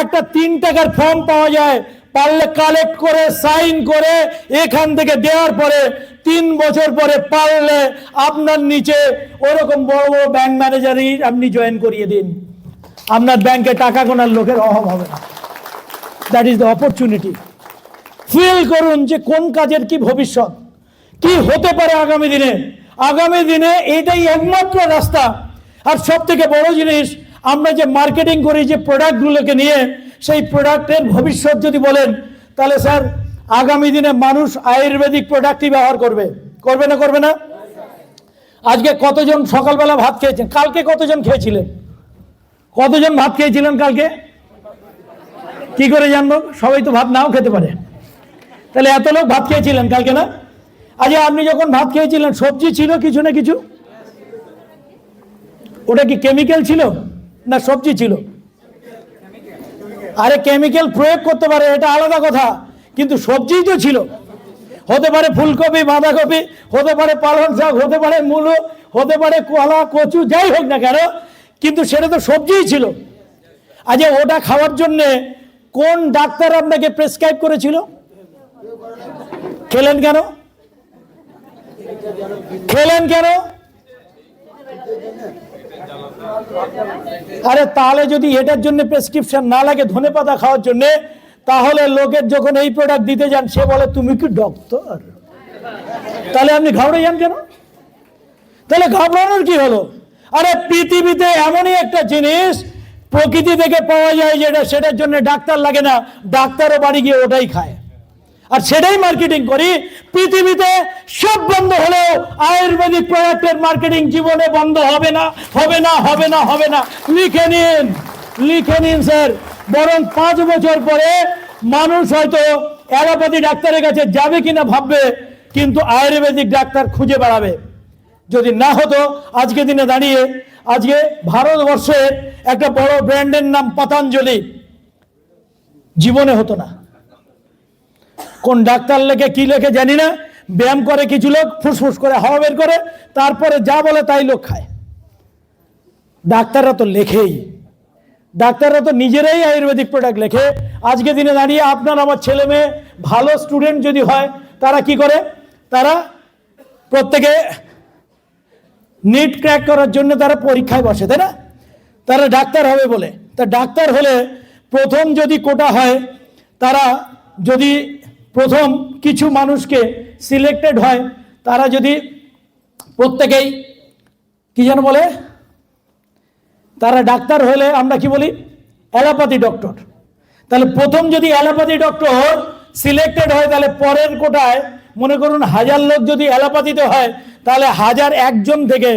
একটা 3 টাকার ফর্ম পাওয়া যায়, পারলে কালেক্ট করে সাইন করে এখান থেকে দেওয়ার পরে 3 বছর পরে পারলে আপনার নিচে ওরকম বড় বড় ব্যাংক ম্যানেজারই আপনি জয়েন করিয়ে দিন। আপনার ব্যাংকে টাকা গোনার লোকের অভাব হবে না। That is the opportunity. Feel করুন যে কোন কাজের কি ভবিষ্যৎ, কি হতে পারে আগামী দিনে। আগামী দিনে এটাই একমাত্র রাস্তা। আর সব থেকে বড় জিনিস, আমরা যে মার্কেটিং করি যে প্রোডাক্টগুলোকে নিয়ে, সেই প্রোডাক্টের ভবিষ্যৎ যদি বলেন তাহলে স্যার আগামী দিনে মানুষ আয়ুর্বেদিক প্রোডাক্টই ব্যবহার করবে, করবে না করবে না? আজকে কতজন সকালবেলা ভাত খেয়েছেন? কালকে কতজন খেয়েছিলেন? কতজন ভাত খেয়েছিলেন কালকে? কি করে জানবো? সবাই তো ভাত নাও খেতে পারে। তাহলে এত লোক ভাত খেয়েছিলেন কালকে না? আজ আপনি যখন ভাত খেয়েছিলেন সবজি ছিল কিছু না কিছু? ওটা কি কেমিক্যাল ছিল না সবজি ছিল? আরে কেমিক্যাল প্রয়োগ করতে পারে, এটা আলাদা কথা, কিন্তু সবজিই তো ছিল। হতে পারে ফুলকপি, বাঁধাকপি, হতে পারে পালং শাক, হতে পারে মূলো, হতে পারে কলা, কচু, যাই হোক না কেন, কিন্তু সেটা তো সবজিই ছিল। আজ ওটা খাওয়ার জন্যে কোন ডাক্তার আপনাকে প্রেসক্রাইব করেছিল? খেলেন কেন? খেলেন কেন? আরে তাহলে যদি এটার জন্য প্রেসক্রিপশন না লাগে ধনেপাতা খাওয়ার জন্য, তাহলে লোকের যখন এই প্রোডাক্ট দিতে যান সে বলে তুমি কি ডক্টর? তাহলে আপনি ঘাবড়ে যান কেন? তাহলে ঘাবড়ানোর কি হলো? আরে পৃথিবীতে এমনই একটা জিনিস প্রকৃতি থেকে পাওয়া যায় যেটা, সেটার জন্য ডাক্তার লাগে না, ডাক্তারও বাড়ি গিয়ে ওটাই খায়, আর সেটাই মার্কেটিং করি। পৃথিবীতে সব বন্ধ হলেও আয়ুর্বেদিক প্রোডাক্টের মার্কেটিং জীবনে বন্ধ হবে না, হবে না, হবে না, হবে না। লিখে নিন, লিখে নিন স্যার। বরং 5 বছর পরে মানুষ হয়তো অ্যালোপ্যাথি ডাক্তারের কাছে যাবে কিনা ভাববে, কিন্তু আয়ুর্বেদিক ডাক্তার খুঁজে বেড়াবে। যদি না হতো আজকে দিনে দাঁড়িয়ে, আজকে ভারতবর্ষের একটা বড় ব্র্যান্ডের নাম পতঞ্জলি, জীবনে হতো না। কোন ডাক্তার লেখে কি লেখে জানি না, ব্যায়াম করে কিছু লোক, ফুসফুস করে হাওয়া বের করে, তারপরে যা বলে তাই লোক খায়। ডাক্তাররা তো লেখেই, ডাক্তাররা তো নিজেরাই আয়ুর্বেদিক প্রোডাক্ট লেখে। আজকে দিনে দাঁড়িয়ে আপনার আমার ছেলে মেয়ে ভালো স্টুডেন্ট যদি হয়, তারা কি করে? তারা প্রত্যেকে নিট ক্র্যাক করার জন্য তারা পরীক্ষায় বসে, তাই না? তারা ডাক্তার হবে বলে। তা ডাক্তার হলে প্রথম যদি কোটা হয়, তারা যদি প্রথম কিছু মানুষকে সিলেক্টেড হয়, তারা যদি প্রত্যেকেই কি যেন বলে, তারা ডাক্তার হলে আমরা কি বলি? Allopathy doctor. তাহলে প্রথম যদি অ্যালোপ্যাথি ডক্টর সিলেক্টেড হয়, তাহলে পরের কোটায় মনে করুন 1000 লোক যদি অ্যালোপ্যাথিতে হয়, তাহলে 1001 জন থেকে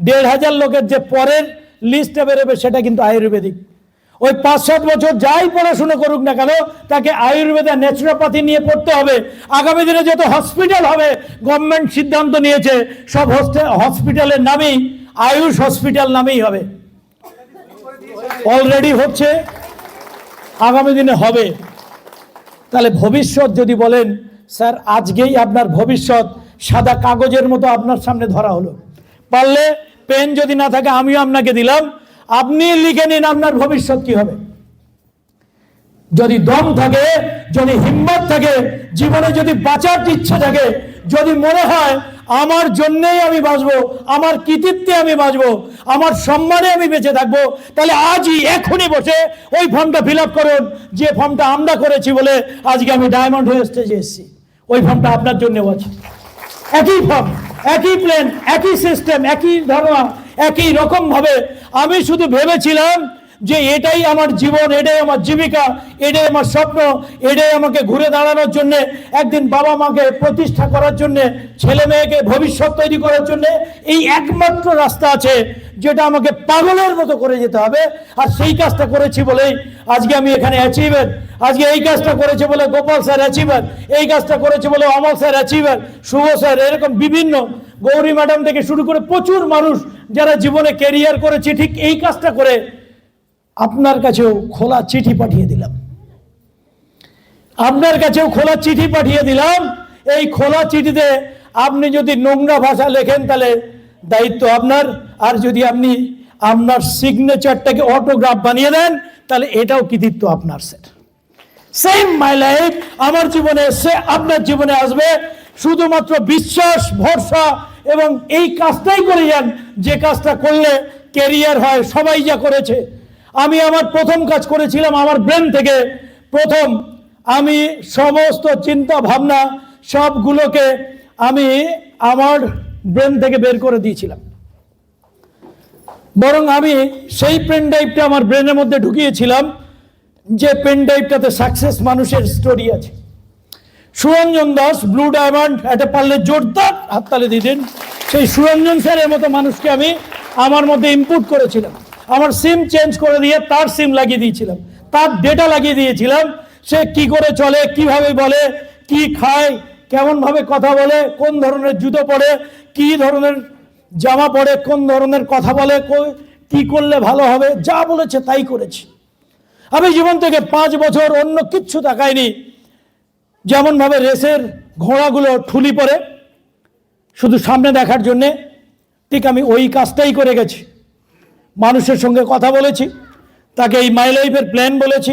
1500 লোকের যে পরের লিস্টে বেরোবে সেটা কিন্তু আয়ুর্বেদিক। ওই 5-7 বছর যাই পড়াশুনো করুক না কেন, তাকে আয়ুর্বেদে ন্যাচুরোপ্যাথি নিয়ে পড়তে হবে। আগামী দিনে যত হসপিটাল হবে, গভর্নমেন্ট সিদ্ধান্ত নিয়েছে সব হসপিটালের নামেই আয়ুষ হসপিটাল নামেই হবে। অলরেডি হচ্ছে, আগামী দিনে হবে। তাহলে ভবিষ্যৎ যদি বলেন, স্যার আজকেই আপনার ভবিষ্যৎ সাদা কাগজের মতো আপনার সামনে ধরা হলো। পারলে পেন যদি না থাকে আমিও আপনাকে দিলাম, আপনি লিখে নিন আপনার ভবিষ্যৎ কি হবে। যদি দম থাকে, যদি হিম্মত থাকে, জীবনে যদি বাঁচার ইচ্ছা থাকে, যদি মনে হয় আমার জন্যেই আমি বাঁচবো, আমার কৃতিত্বে আমি বাঁচবো, আমার সম্মানে আমি বেঁচে থাকবো, তাহলে আজই এখনই বসে ওই ফর্মটা ফিল আপ করুন, যে ফর্মটা আমরা করেছি বলে আজকে আমি ডায়মন্ড হয়ে স্টেজে এসেছি। ওই ফর্মটা আপনার জন্যও আছে। একই ফর্ম, একই প্ল্যান, একই সিস্টেম, একই ধারণা, একই রকম ভাবে। আমি শুধু ভেবেছিলাম যে এটাই আমার জীবন, এটাই আমার জীবিকা, এটাই আমার স্বপ্ন, এটাই আমাকে ঘুরে দাঁড়ানোর জন্য, একদিন বাবা মাকে প্রতিষ্ঠা করার জন্য, ছেলে মেয়েকে ভবিষ্যৎ তৈরি করার জন্য এই একমাত্র রাস্তা আছে, যেটা আমাকে পাগলের মতো করে যেতে হবে। আর সেই কাজটা করেছি বলেই আজকে আমি এখানে অ্যাচিভার। আজকে এই কাজটা করেছে বলে গোপাল স্যার অ্যাচিভার, এই কাজটা করেছে বলে অমল স্যার অ্যাচিভার, শুভ স্যার, এরকম বিভিন্ন, গৌরী ম্যাডাম থেকে শুরু করে প্রচুর মানুষ যারা জীবনে ক্যারিয়ার করেছে, ঠিক এই কাজটা করে আপনার কাছেও খোলা চিঠি পাঠিয়ে দিলাম। আপনার কাছেও খোলা চিঠি পাঠিয়ে দিলাম। এই খোলা চিঠিতে আপনি যদি নোংরা ভাষা লেখেন তাহলে দায়িত্ব আপনার, আর যদি আপনি আপনার সিগনেচারটাকে অটোগ্রাফ বানিয়ে দেন তাহলে এটাও কৃতিত্ব আপনার। স্যার সেম মাই লাইফ, আমার জীবনে সে আপনার জীবনে আসবে। শুধুমাত্র বিশ্বাস, ভরসা এবং এই কাজটাই করে যান, যে কাজটা করলে ক্যারিয়ার হয়। সবাই যা করেছে, আমি আমার প্রথম কাজ করেছিলাম আমার ব্রেন থেকে। প্রথম আমি সমস্ত চিন্তা ভাবনা সবগুলোকে আমি আমার ব্রেন থেকে বের করে দিয়েছিলাম। বরং আমি সেই পেন ড্রাইভটা আমার ব্রেনের মধ্যে ঢুকিয়েছিলাম, যে পেন ড্রাইভটাতে সাকসেস মানুষের স্টোরি আছে। সুরঞ্জন দাস, ব্লু ডায়মন্ড, এটা পারলে জোরদার হাততালি দিয়ে দিন। সেই সুরঞ্জন স্যারের মতো মানুষকে আমি আমার মধ্যে ইনপুট করেছিলাম। আমার সিম চেঞ্জ করে দিয়ে তার সিম লাগিয়ে দিয়েছিলাম, তার ডেটা লাগিয়ে দিয়েছিলাম। সে কি করে চলে, কিভাবে বলে, কি খায়, কেমন ভাবে কথা বলে, কোন ধরনের জুতো পরে, কি ধরনের জামা পরে, কোন ধরনের কথা বলে, কি করলে ভালো হবে, যা বলেছে তাই করেছি। আমি জীবন থেকে 5 বছর অন্য কিচ্ছু তাকাইনি। যেমন ভাবে রেসের ঘোড়াগুলো ঠুলি পরে শুধু সামনে দেখার জন্যে, ঠিক আমি ওই কাজটাই করে গেছি। মানুষের সঙ্গে কথা বলেছি, তাকে এই মাই লাইফের প্ল্যান বলেছি,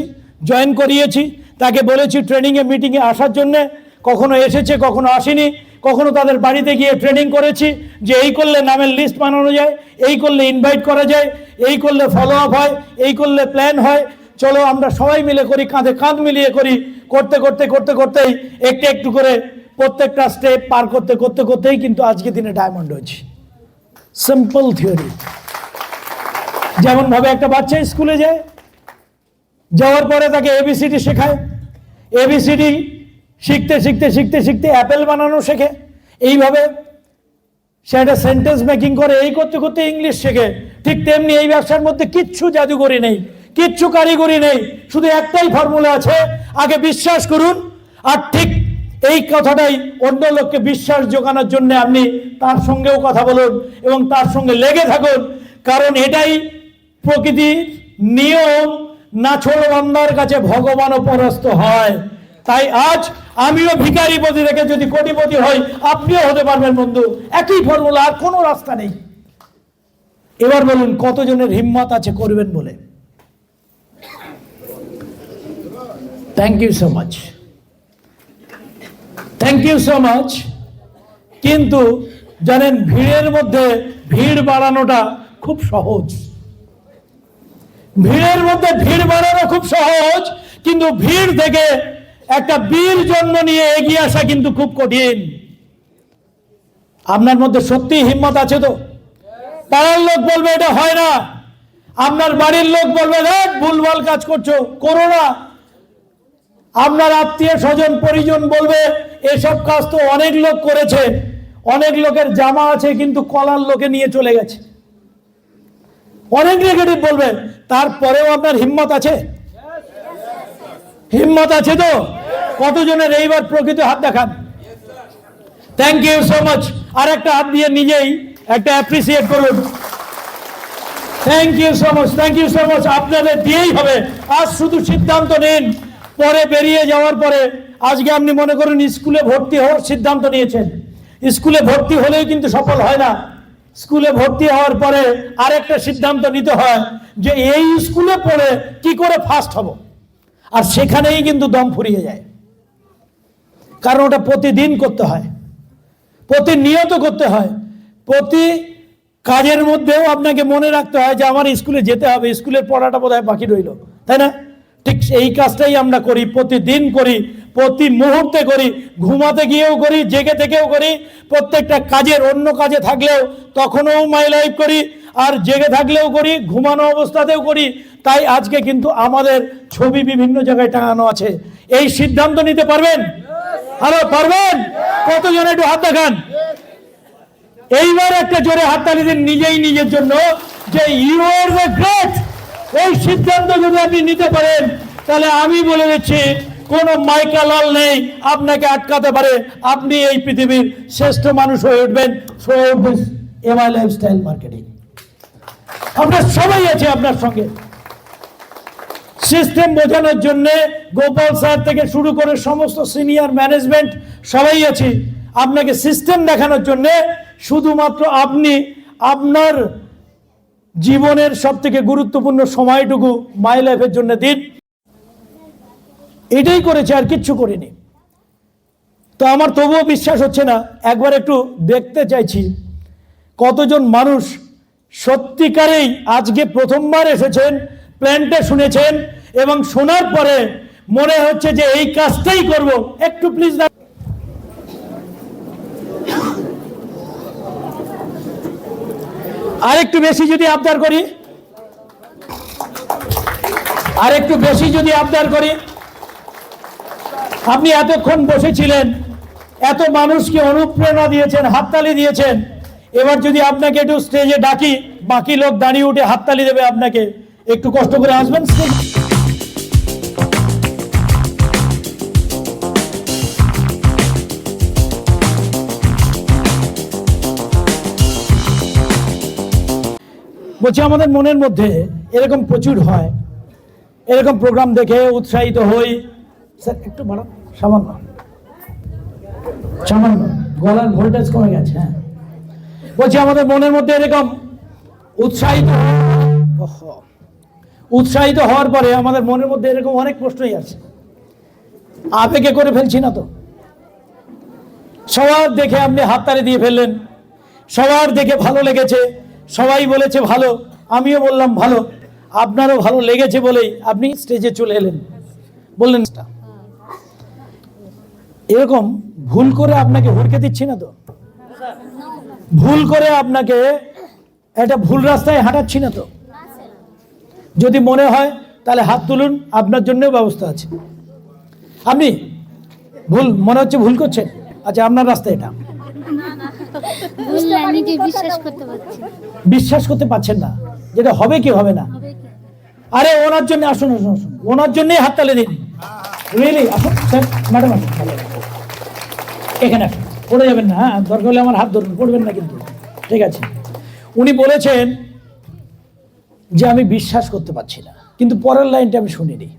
জয়েন করিয়েছি, তাকে বলেছি ট্রেনিংয়ে মিটিংয়ে আসার জন্যে। কখনো এসেছে, কখনো আসেনি, কখনো তাদের বাড়িতে গিয়ে ট্রেনিং করেছি যে এই করলে নামের লিস্ট বানানো যায়, এই করলে ইনভাইট করা যায়, এই করলে ফলো আপ হয়, এই করলে প্ল্যান হয়, চলো আমরা সবাই মিলে করি, কাঁধে কাঁধ মিলিয়ে করি। করতে করতে করতে করতেই একটু একটু করে প্রত্যেকটা স্টেপ পার করতে করতে করতেই কিন্তু আজকে দিনে ডায়মন্ড হয়েছি। Simple theory. যেমন ভাবে একটা বাচ্চা স্কুলে যায়, যাওয়ার পরে তাকে এবিসিডি শেখায়, এবিসিডি শিখতে শিখতে শিখতে শিখতে অ্যাপেল বানানো শেখে। এইভাবে সে একটা সেন্টেন্স মেকিং করে, এই করতে করতে ইংলিশ শেখে। ঠিক তেমনি এই ব্যবসার মধ্যে কিচ্ছু জাদুঘরি নেই, কিচ্ছু কারিগরি নেই, শুধু একটাই ফর্মুলা আছে, আগে বিশ্বাস করুন। আর ঠিক এই কথাটাই অন্য লোককে বিশ্বাস জোগানোর জন্য আপনি তার সঙ্গেও কথা বলুন এবং তার সঙ্গে লেগে থাকুন, কারণ এটাই প্রকৃতির নিয়ম। নাছোড়বান্দার কাছে ভগবানও পরাস্ত হয়। তাই আজ আমিও ভিখারিপতি থেকে যদি কোটিপতি হই, আপনিও হতে পারবেন বন্ধু। একই ফর্মুলা, আর কোনো রাস্তা নেই। এবার বলুন কতজনের হিম্মত আছে করবেন বলে? Thank you so much, thank you so much. কিন্তু জানেন, ভিড়ের মধ্যে ভিড় বাড়ানোটা খুব সহজ, ভিড়ের মধ্যে ভিড় বাড়ানো খুব সহজ, কিন্তু ভিড় থেকে একটা বীর জন্ম নিয়ে এগিয়ে আসা কিন্তু খুব কঠিন। আপনার মধ্যে সত্যি হিম্মত আছে তো? পাড়ার লোক বলবে এটা হয় না, আপনার বাড়ির লোক বলবে দেখ ভুলভাল কাজ করছো, করো না। আপনার আত্মীয় স্বজন পরিজন বলবে এসব কাজ তো অনেক লোক করেছে, অনেক লোকের জামা আছে কিন্তু কলার লোকে নিয়ে চলে গেছে, অনেক নেগেটিভ বলবে। তারপরেও আপনার হিম্মত আছে? হিম্মত আছে তো? কতজনের এইবার প্রকৃত হাত দেখান? Thank you so much. আর একটা হাত দিয়ে নিজেই একটা অ্যাপ্রিসিয়েট করুন। Thank you so much, thank you so much. আপনাদের দিয়েই হবে। আজ শুধু সিদ্ধান্ত নিন, পরে বেরিয়ে যাওয়ার পরে, আজকে আপনি মনে করুন স্কুলে ভর্তি হওয়ার সিদ্ধান্ত নিয়েছেন, স্কুলে ভর্তি হলেই কিন্তু সফল হয় না। স্কুলে ভর্তি হওয়ার পরে আরেকটা সিদ্ধান্ত নিতে হয় যে এই স্কুলে পড়ে কি করে ফার্স্ট হব, আর সেখানেই কিন্তু দম ফুরিয়ে যায়। কারণ ওটা প্রতিদিন করতে হয়, প্রতিনিয়ত করতে হয়। প্রতি কাজের মধ্যেও আপনাকে মনে রাখতে হয় যে আমার স্কুলে যেতে হবে, স্কুলের পড়াটা বোধহয় বাকি রইল, তাই না? ঠিক এই কাজটাই আমরা করি, প্রতিদিন করি, প্রতি মুহূর্তে করি, ঘুমাতে গিয়েও করি, জেগে থেকেও করি, প্রত্যেকটা কাজের অন্য কাজে থাকলেও তখনও মাই লাইফ করি, আর জেগে থাকলেও করি, ঘুমানো অবস্থাতেও করি। তাই আজকে কিন্তু আমাদের ছবি বিভিন্ন জায়গায় টাঙানো আছে। এই সিদ্ধান্ত নিতে পারবেন? আরো পারবেন? কতজন একটু হাত দেখান। এইবার একটা জোরে হাততালি দিন নিজেই নিজের জন্য যে ইউ আর দ্য গ্রেট। এই সিদ্ধান্ত যদি আপনি নিতে পারেন তাহলে আমি বলে দিচ্ছি কোনো মাইকালাল নেই আপনাকে আটকাতে পারে। আপনি এই পৃথিবীর শ্রেষ্ঠ মানুষ হয়ে উঠবেন। So this MI lifestyle marketing, আপনার সবাই আছে আপনার সঙ্গে। সিস্টেম বোঝানোর জন্য গোপাল স্যার থেকে শুরু করে সমস্ত সিনিয়র ম্যানেজমেন্ট সবাই আছে আপনাকে সিস্টেম দেখানোর জন্য। শুধুমাত্র আপনি আপনার জীবনের সব থেকে গুরুত্বপূর্ণ সময়টুকু মাই লাইফের জন্য দিন। এটাই করেছে, আর কিচ্ছু করিনি। তো আমার তবুও বিশ্বাস হচ্ছে না। একবার একটু দেখতে চাইছি কতজন মানুষ সত্যিকারেই আজকে প্রথমবার এসেছেন, প্ল্যানটা শুনেছেন এবং শোনার পরে মনে হচ্ছে যে এই কাজটাই করব। একটু প্লিজ আরেকটু বেশি যদি আবদার করি, আরেকটু বেশি যদি আবদার করি। আপনি এতক্ষণ বসেছিলেন, এত মানুষকে অনুপ্রেরণা দিয়েছেন, হাততালি দিয়েছেন। এবার যদি আপনাকে একটু স্টেজে ডাকি, বাকি লোক দাঁড়িয়ে উঠে হাততালি দেবে আপনাকে, একটু কষ্ট করে আসবেন স্টেজ। বলছি আমাদের মনের মধ্যে এরকম প্রচুর হয়, এরকম প্রোগ্রাম দেখে উৎসাহিত হই। স্যার একটু বাড়ান, সামান্য সামান্য গলার ভোল্টেজ কমে গেছে। হ্যাঁ, বলছি আমাদের মনের মধ্যে এরকম উৎসাহিত হওয়ার পরে আমাদের মনের মধ্যে এরকম অনেক প্রশ্নই আছে। আবেগে করে ফেলছি না তো? সবার দেখে আপনি হাততালি দিয়ে ফেললেন, সবার দেখে ভালো লেগেছে, সবাই বলেছে ভালো, আমিও বললাম ভালো, আপনারও ভালো লেগেছে বলেই আপনি স্টেজে চলে এলেন, বললেন। এরকম ভুল করে আপনাকে হুড়কে দিচ্ছি না তো? ভুল করে আপনাকে একটা ভুল রাস্তায় হাঁটাচ্ছি না তো? যদি মনে হয় তাহলে হাত তুলুন, আপনার জন্যও ব্যবস্থা আছে। আপনি ভুল মনে হচ্ছে ভুল করছেন, আচ্ছা আপনার রাস্তা এটা, বিশ্বাস করতে পারছেন না যেটা হবে কি হবে না। আরে ওনার জন্য আসুন, আসুন আসুন, ওনার জন্যই হাততালি দিন। রিয়েলি আসুন স্যার, ম্যাডাম আসুন, এখানে আসুন, পড়ে যাবেন না। হ্যাঁ, দরকার হলে আমার হাত ধরুন, পড়বেন না কিন্তু, ঠিক আছে। উনি বলেছেন যে আমি বিশ্বাস করতে পারছি না, কিন্তু পরের লাইনটা আমি শুনিনি।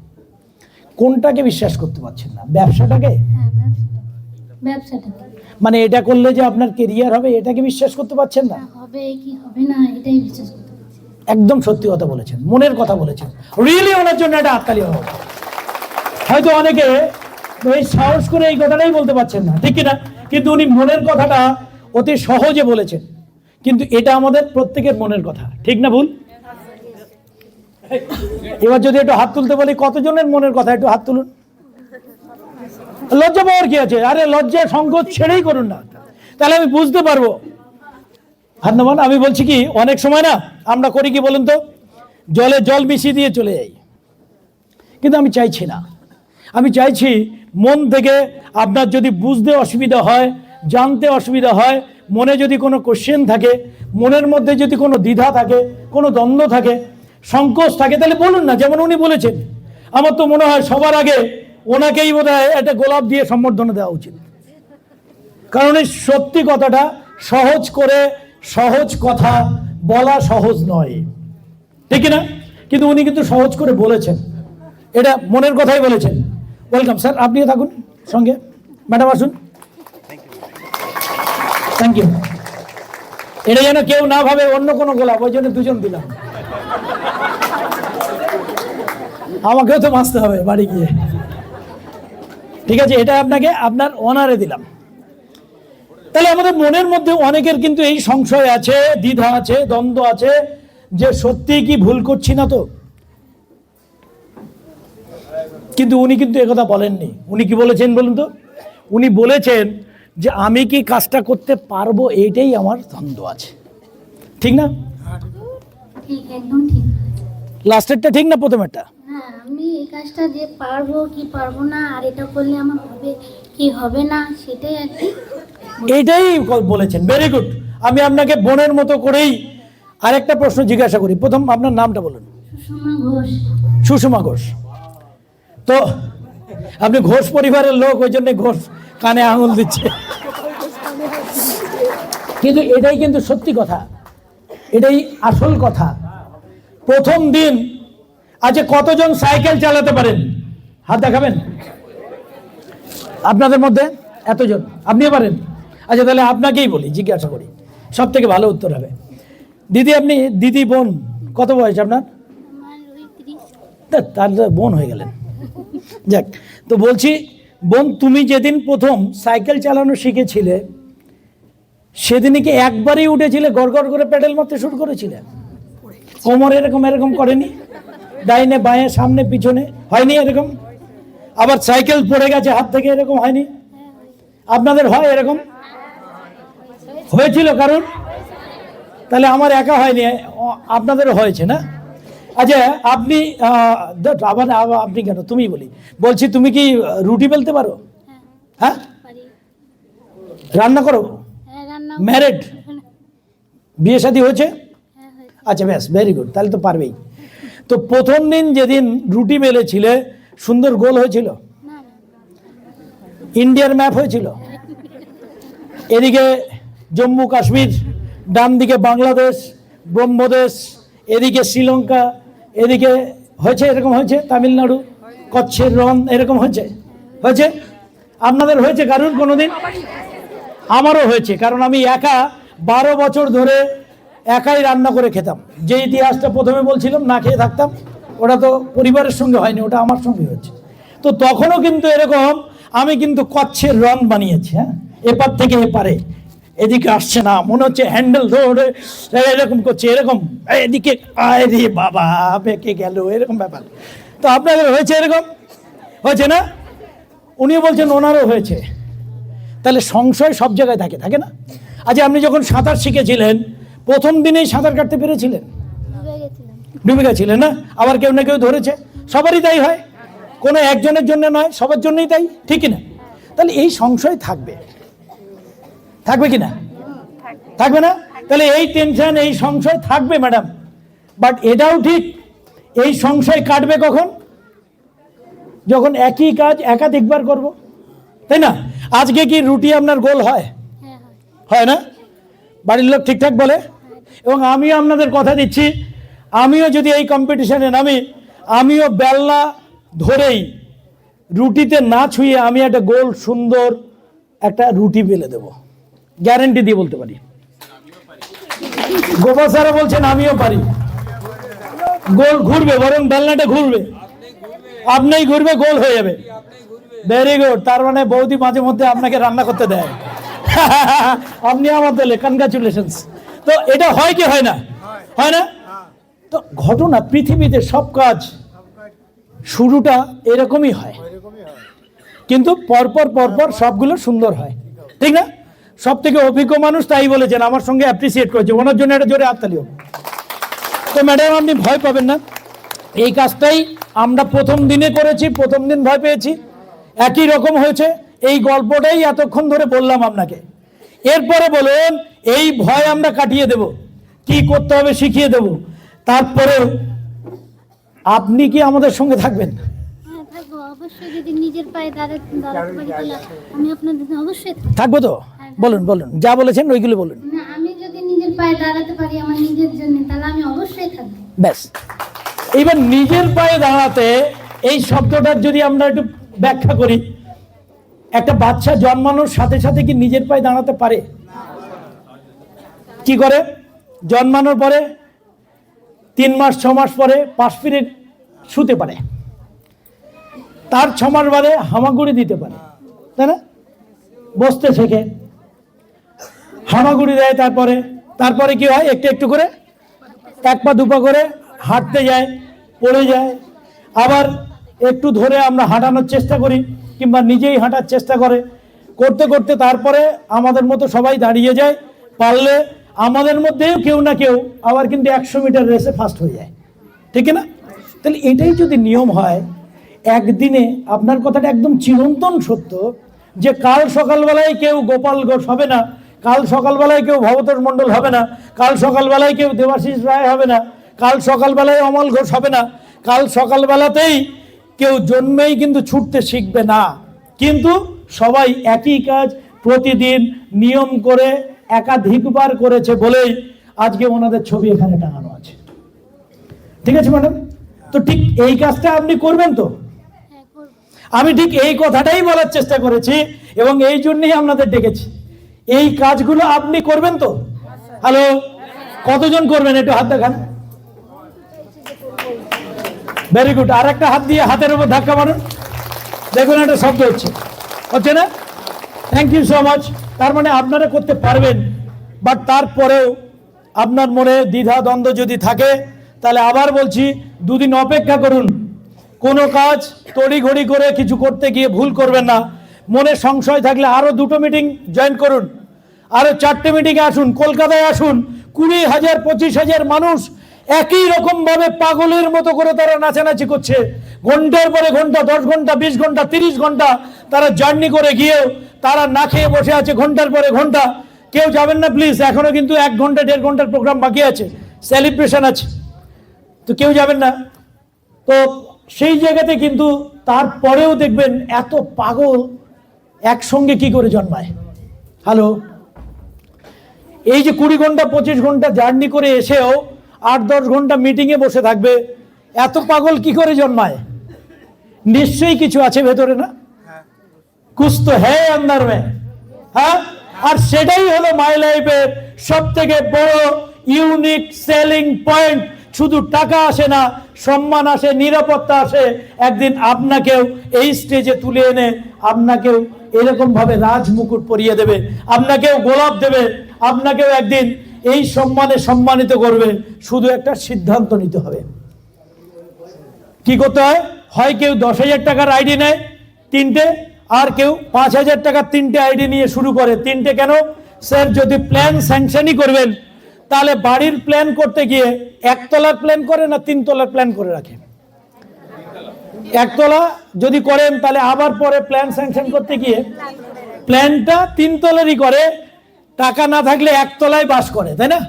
কোনটাকে বিশ্বাস করতে পারছেন না? ব্যবসাটাকে? মানে এটা করলে যে আপনার কেরিয়ার হবে এটাকে বিশ্বাস করতে পারছেন না? হবে কি হবে না এটাই বিশ্বাস করতে পারছি। একদম সত্যি কথা বলেছেন, মনের কথা বলেছেন। রিয়েলি ওনার জন্য একটা হাততালি হবে। হয়তো অনেকে এই সাহস করে এই কথাটাই বলতে পারছেন না, ঠিক কিনা? কিন্তু উনি মনের কথাটা অতি সহজে বলেছেন, কিন্তু এটা আমাদের প্রত্যেকের মনের কথা, ঠিক না ভুল? এবার যদি একটু হাত তুলতে বলি, কতজনের মনের কথা একটু হাত তুলুন। লজ্জা পাওয়ার কি আছে? আরে লজ্জা সংকোচ ছেড়েই করুন না, তাহলে আমি বুঝতে পারবো। হাত নামান। আমি বলছি কি, অনেক সময় না আমরা করি কি বলুন তো, জলে জল মিশিয়ে দিয়ে চলে যাই, কিন্তু আমি চাইছি না। আমি চাইছি মন থেকে, আপনার যদি বুঝতে অসুবিধা হয়, জানতে অসুবিধা হয়, মনে যদি কোনো কোশ্চেন থাকে, মনের মধ্যে যদি কোনো দ্বিধা থাকে, কোনো দ্বন্দ্ব থাকে, সংকোচ থাকে, তাহলে বলুন না, যেমন উনি বলেছেন। আমার তো মনে হয় সবার আগে ওনাকেই বোধহয় একটা গোলাপ দিয়ে সম্বর্ধনা দেওয়া উচিত, কারণ এই সত্যি কথাটা সহজ করে সহজ কথা বলা সহজ নয়, ঠিক না? কিন্তু উনি কিন্তু সহজ করে বলেছেন, এটা মনের কথাই বলেছেন। ওয়েলকাম স্যার, আপনিও থাকুন সঙ্গে। ম্যাডাম আসুন। Thank you. এটা যেন কেউ না ভাবে অন্য কোনো গোলাপ, ওই জন্য দুজন দিলাম। আমাকেও তো বাঁচতে হবে বাড়ি গিয়ে, ঠিক আছে? এটা আপনাকে আপনার অনারে দিলাম। তাহলে আমাদের মনের মধ্যে অনেকের কিন্তু এই সংশয় আছে, দ্বিধা আছে, দ্বন্দ্ব আছে, যে সত্যি কি ভুল করছি না তো। কিন্তু উনি কিন্তু একথা বলেননি। উনি কি বলেছেন বলুন তো? উনি বলেছেন যে আমি কি কাজটা করতে পারবো, এইটাই আমার দ্বন্দ্ব আছে, ঠিক না? ঠিক, একদম ঠিক। লাস্টেরটা ঠিক না প্রথমেরটা? হ্যাঁ, আমি এই কাজটা যে পারবো কি পারবো না, আর এটা করলে আমার হবে কি হবে না, সেটাই আর কি। এইটাই বলেছেন। Very good. আমি আপনাকে বোনের মতো করেই আরেকটা প্রশ্ন জিজ্ঞাসা করি। প্রথম আপনার নামটা বলুন। সুষমা ঘোষ। সুষমা ঘোষ। তো আপনি ঘোষ পরিবারের লোক, ওই জন্য ঘোষ কানে আঙুল দিচ্ছে, কিন্তু এটাই কিন্তু সত্যি কথা, এটাই আসল কথা। প্রথম দিন আজকে কতজন সাইকেল চালাতে পারেন? হাত দেখাবেন আপনাদের মধ্যে? এতজন? আপনিও পারেন? আচ্ছা, তাহলে আপনাকেই বলি, জিজ্ঞাসা করি, সব থেকে ভালো উত্তর হবে। দিদি, আপনি দিদি বোন, কত বয়স আপনার? আমার ওই 30। তার বোন হয়ে গেলেন। যাক, তো বলছি বোন, তুমি যেদিন প্রথম সাইকেল চালানো শিখেছিলে, সেদিনই কি একবারই উঠেছিলে, গড় গড় করে প্যাডেল মারতে শুরু করেছিলে? কোমর এরকম এরকম করেনি? ডাইনে বাঁয়ে সামনে পিছনে হয়নি এরকম? আবার সাইকেল পড়ে গেছে হাত থেকে, এরকম হয়নি? আপনাদের হয় এরকম? হয়েছিল কারণ? তাহলে আমার একা হয়নি, আপনাদেরও হয়েছে না? আচ্ছা, আপনি আবার আপনি কেন, তুমি বলি, বলছি তুমি কি রুটি বেলতে পারো? হ্যাঁ, পারি। রান্না করো? হ্যাঁ, রান্না। ম্যারিড? বিয়ে শাদী হয়েছে? হ্যাঁ, হয়েছে। আচ্ছা, ব্যাস, ভেরি গুড, তাহলে তো পারবেই। তো প্রথম দিন যেদিন রুটি বেলেছিলে, সুন্দর গোল হয়েছিল? না, না। ইন্ডিয়ার ম্যাপ হয়েছিল? এদিকে জম্মু কাশ্মীর, ডান দিকে বাংলাদেশ, ব্রহ্মদেশ, এদিকে শ্রীলঙ্কা, এদিকে হয়েছে, এরকম হয়েছে? তামিলনাড়ু, কচ্ছের রন, এরকম হয়েছে? হয়েছে? আপনাদের হয়েছে কারণ কোনোদিন? আমারও হয়েছে, কারণ আমি একা 12 বছর ধরে একাই রান্না করে খেতাম। যে ইতিহাসটা প্রথমে বলছিলাম, না খেয়ে থাকতাম, ওটা তো পরিবারের সঙ্গে হয়নি, ওটা আমার সঙ্গে হয়েছে। তো তখনও কিন্তু এরকম আমি কিন্তু কচ্ছের রন বানিয়েছি। হ্যাঁ, এপার থেকে এপারে, এদিকে আসছে না, মনে হচ্ছে হ্যান্ডেল ধরে এরকম করছে, এরকম, এদিকে আয় রে বাবা, বেঁকে গেল, এরকম ব্যাপার। তো আপনাদের হয়েছে এরকম? হয়েছে না? উনিও বলছেন ওনারও হয়েছে। তাহলে সংশয় সব জায়গায় থাকে, থাকে না? আচ্ছা, আপনি যখন সাঁতার শিখেছিলেন, প্রথম দিনেই সাঁতার কাটতে পেরেছিলেন? ডুবে গেছিলাম। ডুবে গেছিলেন না? আবার কেউ না কেউ ধরেছে, সবারই তাই হয়, কোনো একজনের জন্য নয়, সবার জন্যই তাই, ঠিক না? তাহলে এই সংশয় থাকবে, থাকবে কি না? থাকবে না? তাহলে এই টেনশন, এই সংশয় থাকবে ম্যাডাম। বাট এটাও ঠিক, এই সংশয় কাটবে কখন? যখন একই কাজ একাধিকবার করব, তাই না? আজকে কি রুটি আপনার গোল হয়? হ্যাঁ, হয়। হয় না? বাড়ির লোক ঠিকঠাক বলে? এবং আমিও আপনাদের কথা দিচ্ছি, আমিও যদি এই কম্পিটিশনে নামি, আমিও বেলনা ধরেই রুটিতে না ছুঁয়ে আমি একটা গোল সুন্দর একটা রুটি বেলে দেব, গ্যারেন্টি দিয়ে বলতে পারি। গোপাল স্যারও বলছেন আমিও পারি। গোল ঘুরবে, বরং বেলনাটা ঘুরবে। আপনিই ঘুরবে, গোল হয়ে যাবে। ভেরি গুড, তার মানে বৌদি মাঝে মধ্যে আপনাকে রান্না করতে দেয়। আপনি আমার দলে, কনগ্রাচুলেশনস। তো এটা হয় কি হয় না? হয় না? তো ঘটনা, পৃথিবীতে সব কাজ শুরুটা এরকমই হয়, কিন্তু পরপর পরপর সবগুলো সুন্দর হয়, ঠিক না? সব থেকে অভিজ্ঞ মানুষ তাই বলেছেন, আমার সঙ্গে অ্যাপ্রিসিয়েট করেছে, ওনার জন্য একটা জোরে হাততালি হোক। তো ম্যাডাম আপনি ভয় পাবেন না, এই কাজটাই আমরা প্রথম দিনে করেছি, প্রথম দিন ভয় পেয়েছি, একই রকম হয়েছে। এই গল্পটাই এতক্ষণ ধরে বললাম আপনাকে। এরপরে বলুন, এই ভয় আমরা কাটিয়ে দেব, কি করতে হবে শিখিয়ে দেব। তারপরে আপনি কি আমাদের সঙ্গে থাকবেন? হ্যাঁ থাকবো অবশ্যই, যদি নিজের পায়ে দাঁড়াতে পারি তাহলে আমি আপনাদের অবশ্যই থাকবো। তো বলুন বলুন, যা বলেছেন ওইগুলো বলুন। না, আমি যদি নিজের পায়ে দাঁড়াতে পারি আমার নিজের জন্য, তাহলে আমি অবশ্যই থাকবো। ব্যাস, এবার নিজের পায়ে দাঁড়াতে এই শব্দটার যদি আমরা একটু ব্যাখ্যা করি, একটা বাচ্চা জন্মানোর সাথে সাথে কি নিজের পায়ে দাঁড়াতে পারে? কি করে? জন্মানোর পরে 3 মাস 6 মাস পরে 5 মিনিট শুতে পারে, তার 6 মাস বাদে হামাগুড়ি দিতে পারে, তাই না? বসতে শেখে, হামাগুড়ি দেয়, তারপরে কি হয়, একটু একটু করে 1 পা 2 পা করে হাঁটতে যায়, পড়ে যায়, আবার একটু ধরে আমরা হাঁটানোর চেষ্টা করি, কিংবা নিজেই হাঁটার চেষ্টা করতে করতে তারপরে আমাদের মতো সবাই দাঁড়িয়ে যায়, পারলে আমাদের মধ্যেও কেউ না কেউ আবার কিন্তু 100 মিটার রেসে ফার্স্ট হয়ে যায়, ঠিক না? তাহলে এটাই যদি নিয়ম হয়, একদিনে আপনার কথাটা একদম চিরন্তন সত্য যে কাল সকালবেলায় কেউ গোপাল ঘোষ হবে না, কাল সকালবেলায় কেউ ভবতোষ মণ্ডল হবে না, কাল সকালবেলায় কেউ দেবাশিস রায় হবে না, কাল সকালবেলায় অমল ঘোষ হবে না, কাল সকালবেলাতেই কেউ জন্মেই কিন্তু ছুটতে শিখবে না, কিন্তু সবাই একই কাজ প্রতিদিন নিয়ম করে একাধিকবার করেছে বলেই আজকে ওনাদের ছবি এখানে টাঙানো আছে। ঠিক আছে ম্যাডাম? তো ঠিক এই কাজটা আপনি করবেন তো? হ্যাঁ করবো। আমি ঠিক এই কথাটাই বলার চেষ্টা করেছি এবং এই জন্যই আপনাদের ডেকেছি। এই কাজগুলো আপনি করবেন তো? হ্যালো, কতজন করবেন একটু হাত দেখান। ভেরি গুড, আর একটা হাত দিয়ে হাতের উপর ধাক্কা মারুন, দেখুন একটা শব্দ হচ্ছে না? Thank you so much. তার মানে আপনারা করতে পারবেন, বাট তারপরেও আপনার মনে দ্বিধা দ্বন্দ্ব যদি থাকে তাহলে আবার বলছি 2 দিন অপেক্ষা করুন। কোনো কাজ তড়িঘড়ি করে কিছু করতে গিয়ে ভুল করবেন না। মনে সংশয় থাকলে আরও 2টো মিটিং জয়েন করুন, আরও 4টে মিটিংয়ে আসুন, কলকাতায় আসুন। 20,000 25,000 মানুষ একই রকম ভাবে পাগলের মতো করে তারা নাচানাচি করছে, ঘন্টার পরে ঘন্টা, 10 ঘন্টা 20 ঘন্টা 30 ঘন্টা তারা জার্নি করে গিয়েও তারা না খেয়ে বসে আছে ঘন্টার পরে ঘন্টা। কেউ যাবেন না প্লিজ, এখনো কিন্তু 1 ঘন্টা 1.5 ঘন্টার প্রোগ্রাম বাকি আছে, সেলিব্রেশন আছে, তো কেউ যাবেন না। তো সেই জায়গাতে কিন্তু তারপরেও দেখবেন এত পাগল একসঙ্গে কি করে জন্মায়। হ্যালো, এই যে 20 ঘন্টা 25 ঘন্টা জার্নি করে এসেও 8-10 ঘন্টা মিটিংয়ে বসে থাকবে, এত পাগল কি করে জন্মায়? নিশ্চয়ই কিছু আছে ভেতরে, না? কুছ তো হ্যায় আন্দার মে, হ্যাঁ? আর সেটাই হলো মাই লাইফের সব থেকে বড় ইউনিক সেলিং পয়েন্ট। শুধু টাকা আসে না, সম্মান আসে, নিরাপত্তা আসে। একদিন আপনাকেও এই স্টেজে তুলে এনে আপনাকেও এরকম ভাবে রাজ মুকুট পরিয়ে দেবে, আপনাকেও গোলাপ দেবে, আপনাকেও একদিন এই সম্মানে সম্মানিত করবে। শুধু একটা সিদ্ধান্ত নিতে হবে। কি করতে হয়? হয় কেউ 10,000 টাকার আইডি নেয় 3টে, আর কেউ 5,000 টাকার 3টে আইডি নিয়ে শুরু করে। 3টে কেন? স্যার যদি প্ল্যান স্যাংশনই করবেন তাহলে বাড়ির প্ল্যান করতে গিয়ে 1 তলার প্ল্যান করে না 3 তলার প্ল্যান করে রাখে। 1 তলা যদি করেন তাহলে আবার পরে প্ল্যান স্যাংশন করতে গিয়ে প্ল্যানটা 3 তলারই করে, টাকা না থাকলে 1 তলায় বাস করে, তাই না?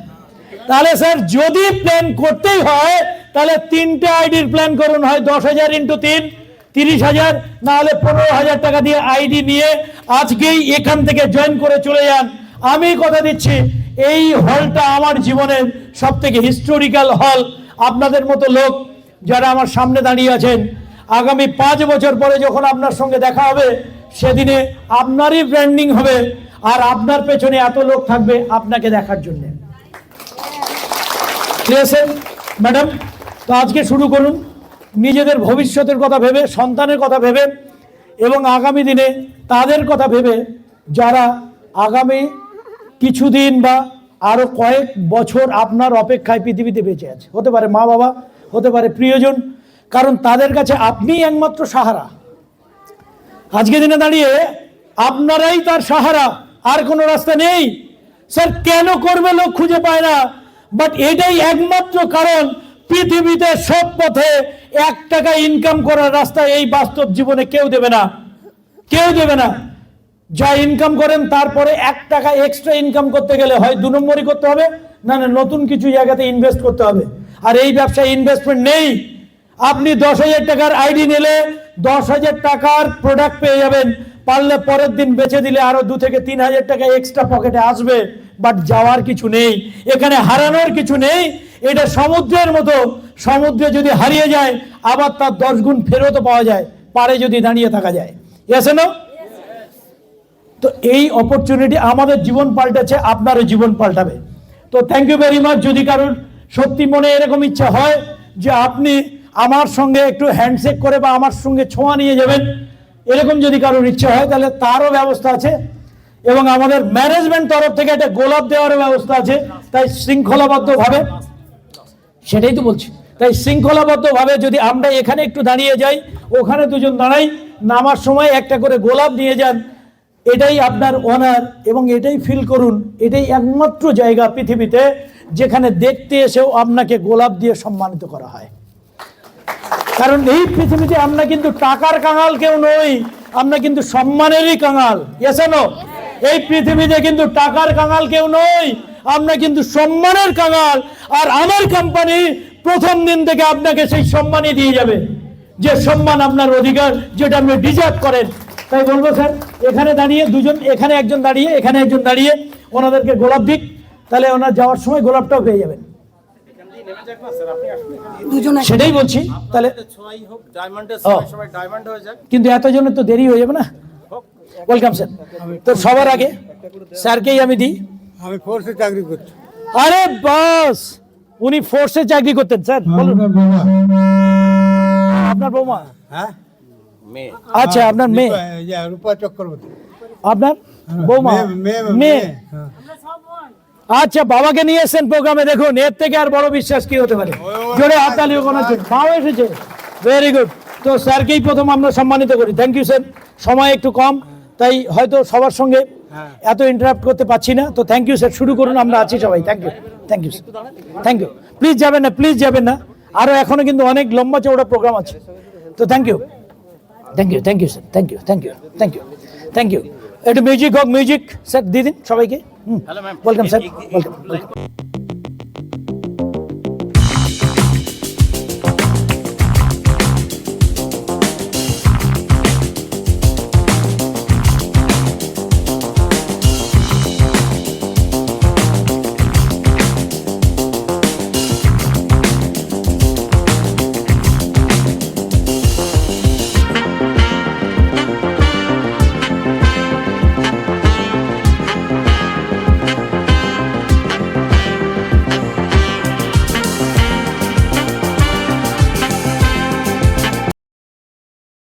তাহলে স্যার যদি প্ল্যান করতেই হয় তাহলে 3টে আইডির প্ল্যান করুন, হয় 10,000 × 3 30,000, না হলে 15,000 টাকা দিয়ে আইডি নিয়ে আজকেই এখান থেকে জয়েন করে চলে যান। আমি কথা দিচ্ছি এই হলটা আমার জীবনের সব থেকে হিস্টোরিক্যাল হল। আপনাদের মতো লোক যারা আমার সামনে দাঁড়িয়ে আছেন, আগামী 5 বছর পরে যখন আপনার সঙ্গে দেখা হবে সেদিনে আপনারই ব্র্যান্ডিং হবে, আর আপনার পেছনে এত লোক থাকবে আপনাকে দেখার জন্য। ঠিক আছে ম্যাডাম? তো আজকে শুরু করুন। নিজেদের ভবিষ্যতের কথা ভেবে, সন্তানের কথা ভেবে এবং আগামী দিনে তাদের কথা ভেবে যারা আগামী কিছুদিন বা আরো কয়েক বছর আপনার অপেক্ষায় পৃথিবীতে বেঁচে আছে, হতে পারে মা বাবা, হতে পারে প্রিয়জন, কারণ তাদের কাছে আপনিই একমাত্র সাহারা। আজকে দিনে দাঁড়িয়ে আপনারাই তার সাহারা, আর কোনো রাস্তা নেই। স্যার কেন করবে লোক খুঁজে পায় না, বাট এটাই একমাত্র কারণ পৃথিবীতে সব পথে 1 টাকা ইনকাম করার রাস্তা এই বাস্তব জীবনে কেউ দেবে না, কেউ দেবে না। যা ইনকাম করেন তারপরে 1 টাকা এক্সট্রা ইনকাম করতে গেলে হয় 2 নম্বরই করতে হবে, না নতুন কিছু জায়গাতে ইনভেস্ট করতে হবে। আর এই ব্যবসায় ইনভেস্টমেন্ট নেই। আপনি 10,000 টাকার আইডি নিলে 10,000 টাকার প্রোডাক্ট পেয়ে যাবেন, পারলে পরের দিন বেচে দিলে আরো 2 থেকে 3,000 টাকা এক্সট্রা পকেটে আসবে, বাট যাওয়ার কিছু নেই, এখানে হারানোর কিছু নেই। এটা সমুদ্রের মতো, সমুদ্রে যদি হারিয়ে যায় আবার তার 10 গুণ ফেরতও পাওয়া যায়, পারে যদি দাঁড়িয়ে থাকা যায়। এসে না? তো এই অপরচুনিটি আমাদের জীবন পাল্টেছে, আপনারও জীবন পাল্টাবে। তো থ্যাংক ইউ ভেরি মাচ। যদি কারোর সত্যি মনে এরকম ইচ্ছা হয় যে আপনি আমার সঙ্গে একটু হ্যান্ডশেক করে বা আমার সঙ্গে ছোঁয়া নিয়ে যাবেন, এরকম যদি কারোর ইচ্ছা হয় তাহলে তারও ব্যবস্থা আছে, এবং আমাদের ম্যানেজমেন্ট তরফ থেকে একটা গোলাপ দেওয়ারও ব্যবস্থা আছে। তাই শৃঙ্খলাবদ্ধভাবে, সেটাই তো বলছি, তাই শৃঙ্খলাবদ্ধভাবে যদি আমরা এখানে একটু দাঁড়িয়ে যাই, ওখানে দুজন দাঁড়াই, নামার সময় একটা করে গোলাপ নিয়ে যান, এটাই আপনার অনার। এবং এটাই ফিল করুন, এটাই একমাত্র জায়গা পৃথিবীতে যেখানে দেখতে এসেও আপনাকে গোলাপ দিয়ে সম্মানিত করা হয়। কারণ এই পৃথিবীতে আমরা কিন্তু টাকার কাঙাল কেউ নই, আমরা কিন্তু সম্মানেরই কাঙাল। এসেনো? এই পৃথিবীতে কিন্তু টাকার কাঙাল কেউ নই, আমরা কিন্তু সম্মানের কাঙাল। আর আমার কোম্পানি প্রথম দিন থেকে আপনাকে সেই সম্মানই দিয়ে যাবে, যে সম্মান আপনার অধিকার, যেটা আপনি ডিজার্ভ করেন। তাই বলবো স্যার, এখানে দাঁড়িয়ে দুজন, এখানে একজন দাঁড়িয়ে, এখানে একজন দাঁড়িয়ে ওনাদেরকে গোলাপ দিক, তাহলে ওনার যাওয়ার সময় গোলাপটাও পেয়ে যাবেন। সেটাই বলছি, তাহলে কিন্তু এতজনের তো দেরি হয়ে যাবে না। Welcome sir. তো সবার আগে স্যারকেই আমি দিই। আমি ফোর্সে চাকরি করছি। আরে বাস, উনি ফোর্সে চাকরি করতেন স্যার। বলুন। আপনার বৌমা? হ্যাঁ, আচ্ছা, আপনার মেয়ে? রূপা চক্রবর্তী। আপনার বৌমা? মেয়ে। আচ্ছা, বাবাকে নিয়ে এসেছেন প্রোগ্রামে, দেখুন এর থেকে আর বড় বিশ্বাস কি হতে পারে। জোরে হাততালিও বানাচ্ছেন, মাও এসেছে, ভেরি গুড। তো স্যারকেই প্রথম আমরা সম্মানিত করি। Thank you sir. সময় একটু কম, তাই হয়তো সবার সঙ্গে এত ইন্টারাপ্ট করতে পারছি না। তো থ্যাংক ইউ স্যার, শুরু করুন, আমরা আছি সবাই। Thank you, thank you, thank you. Please যাবেন না, প্লিজ যাবেন না, আরো এখনো কিন্তু অনেক লম্বা চৌড়া প্রোগ্রাম আছে। তো thank you, thank you, thank you sir, thank you, thank you, thank you, thank you. একটু মিউজিক হোক, মিউজিক স্যার দিয়ে দিন সবাইকে। Welcome sir, welcome.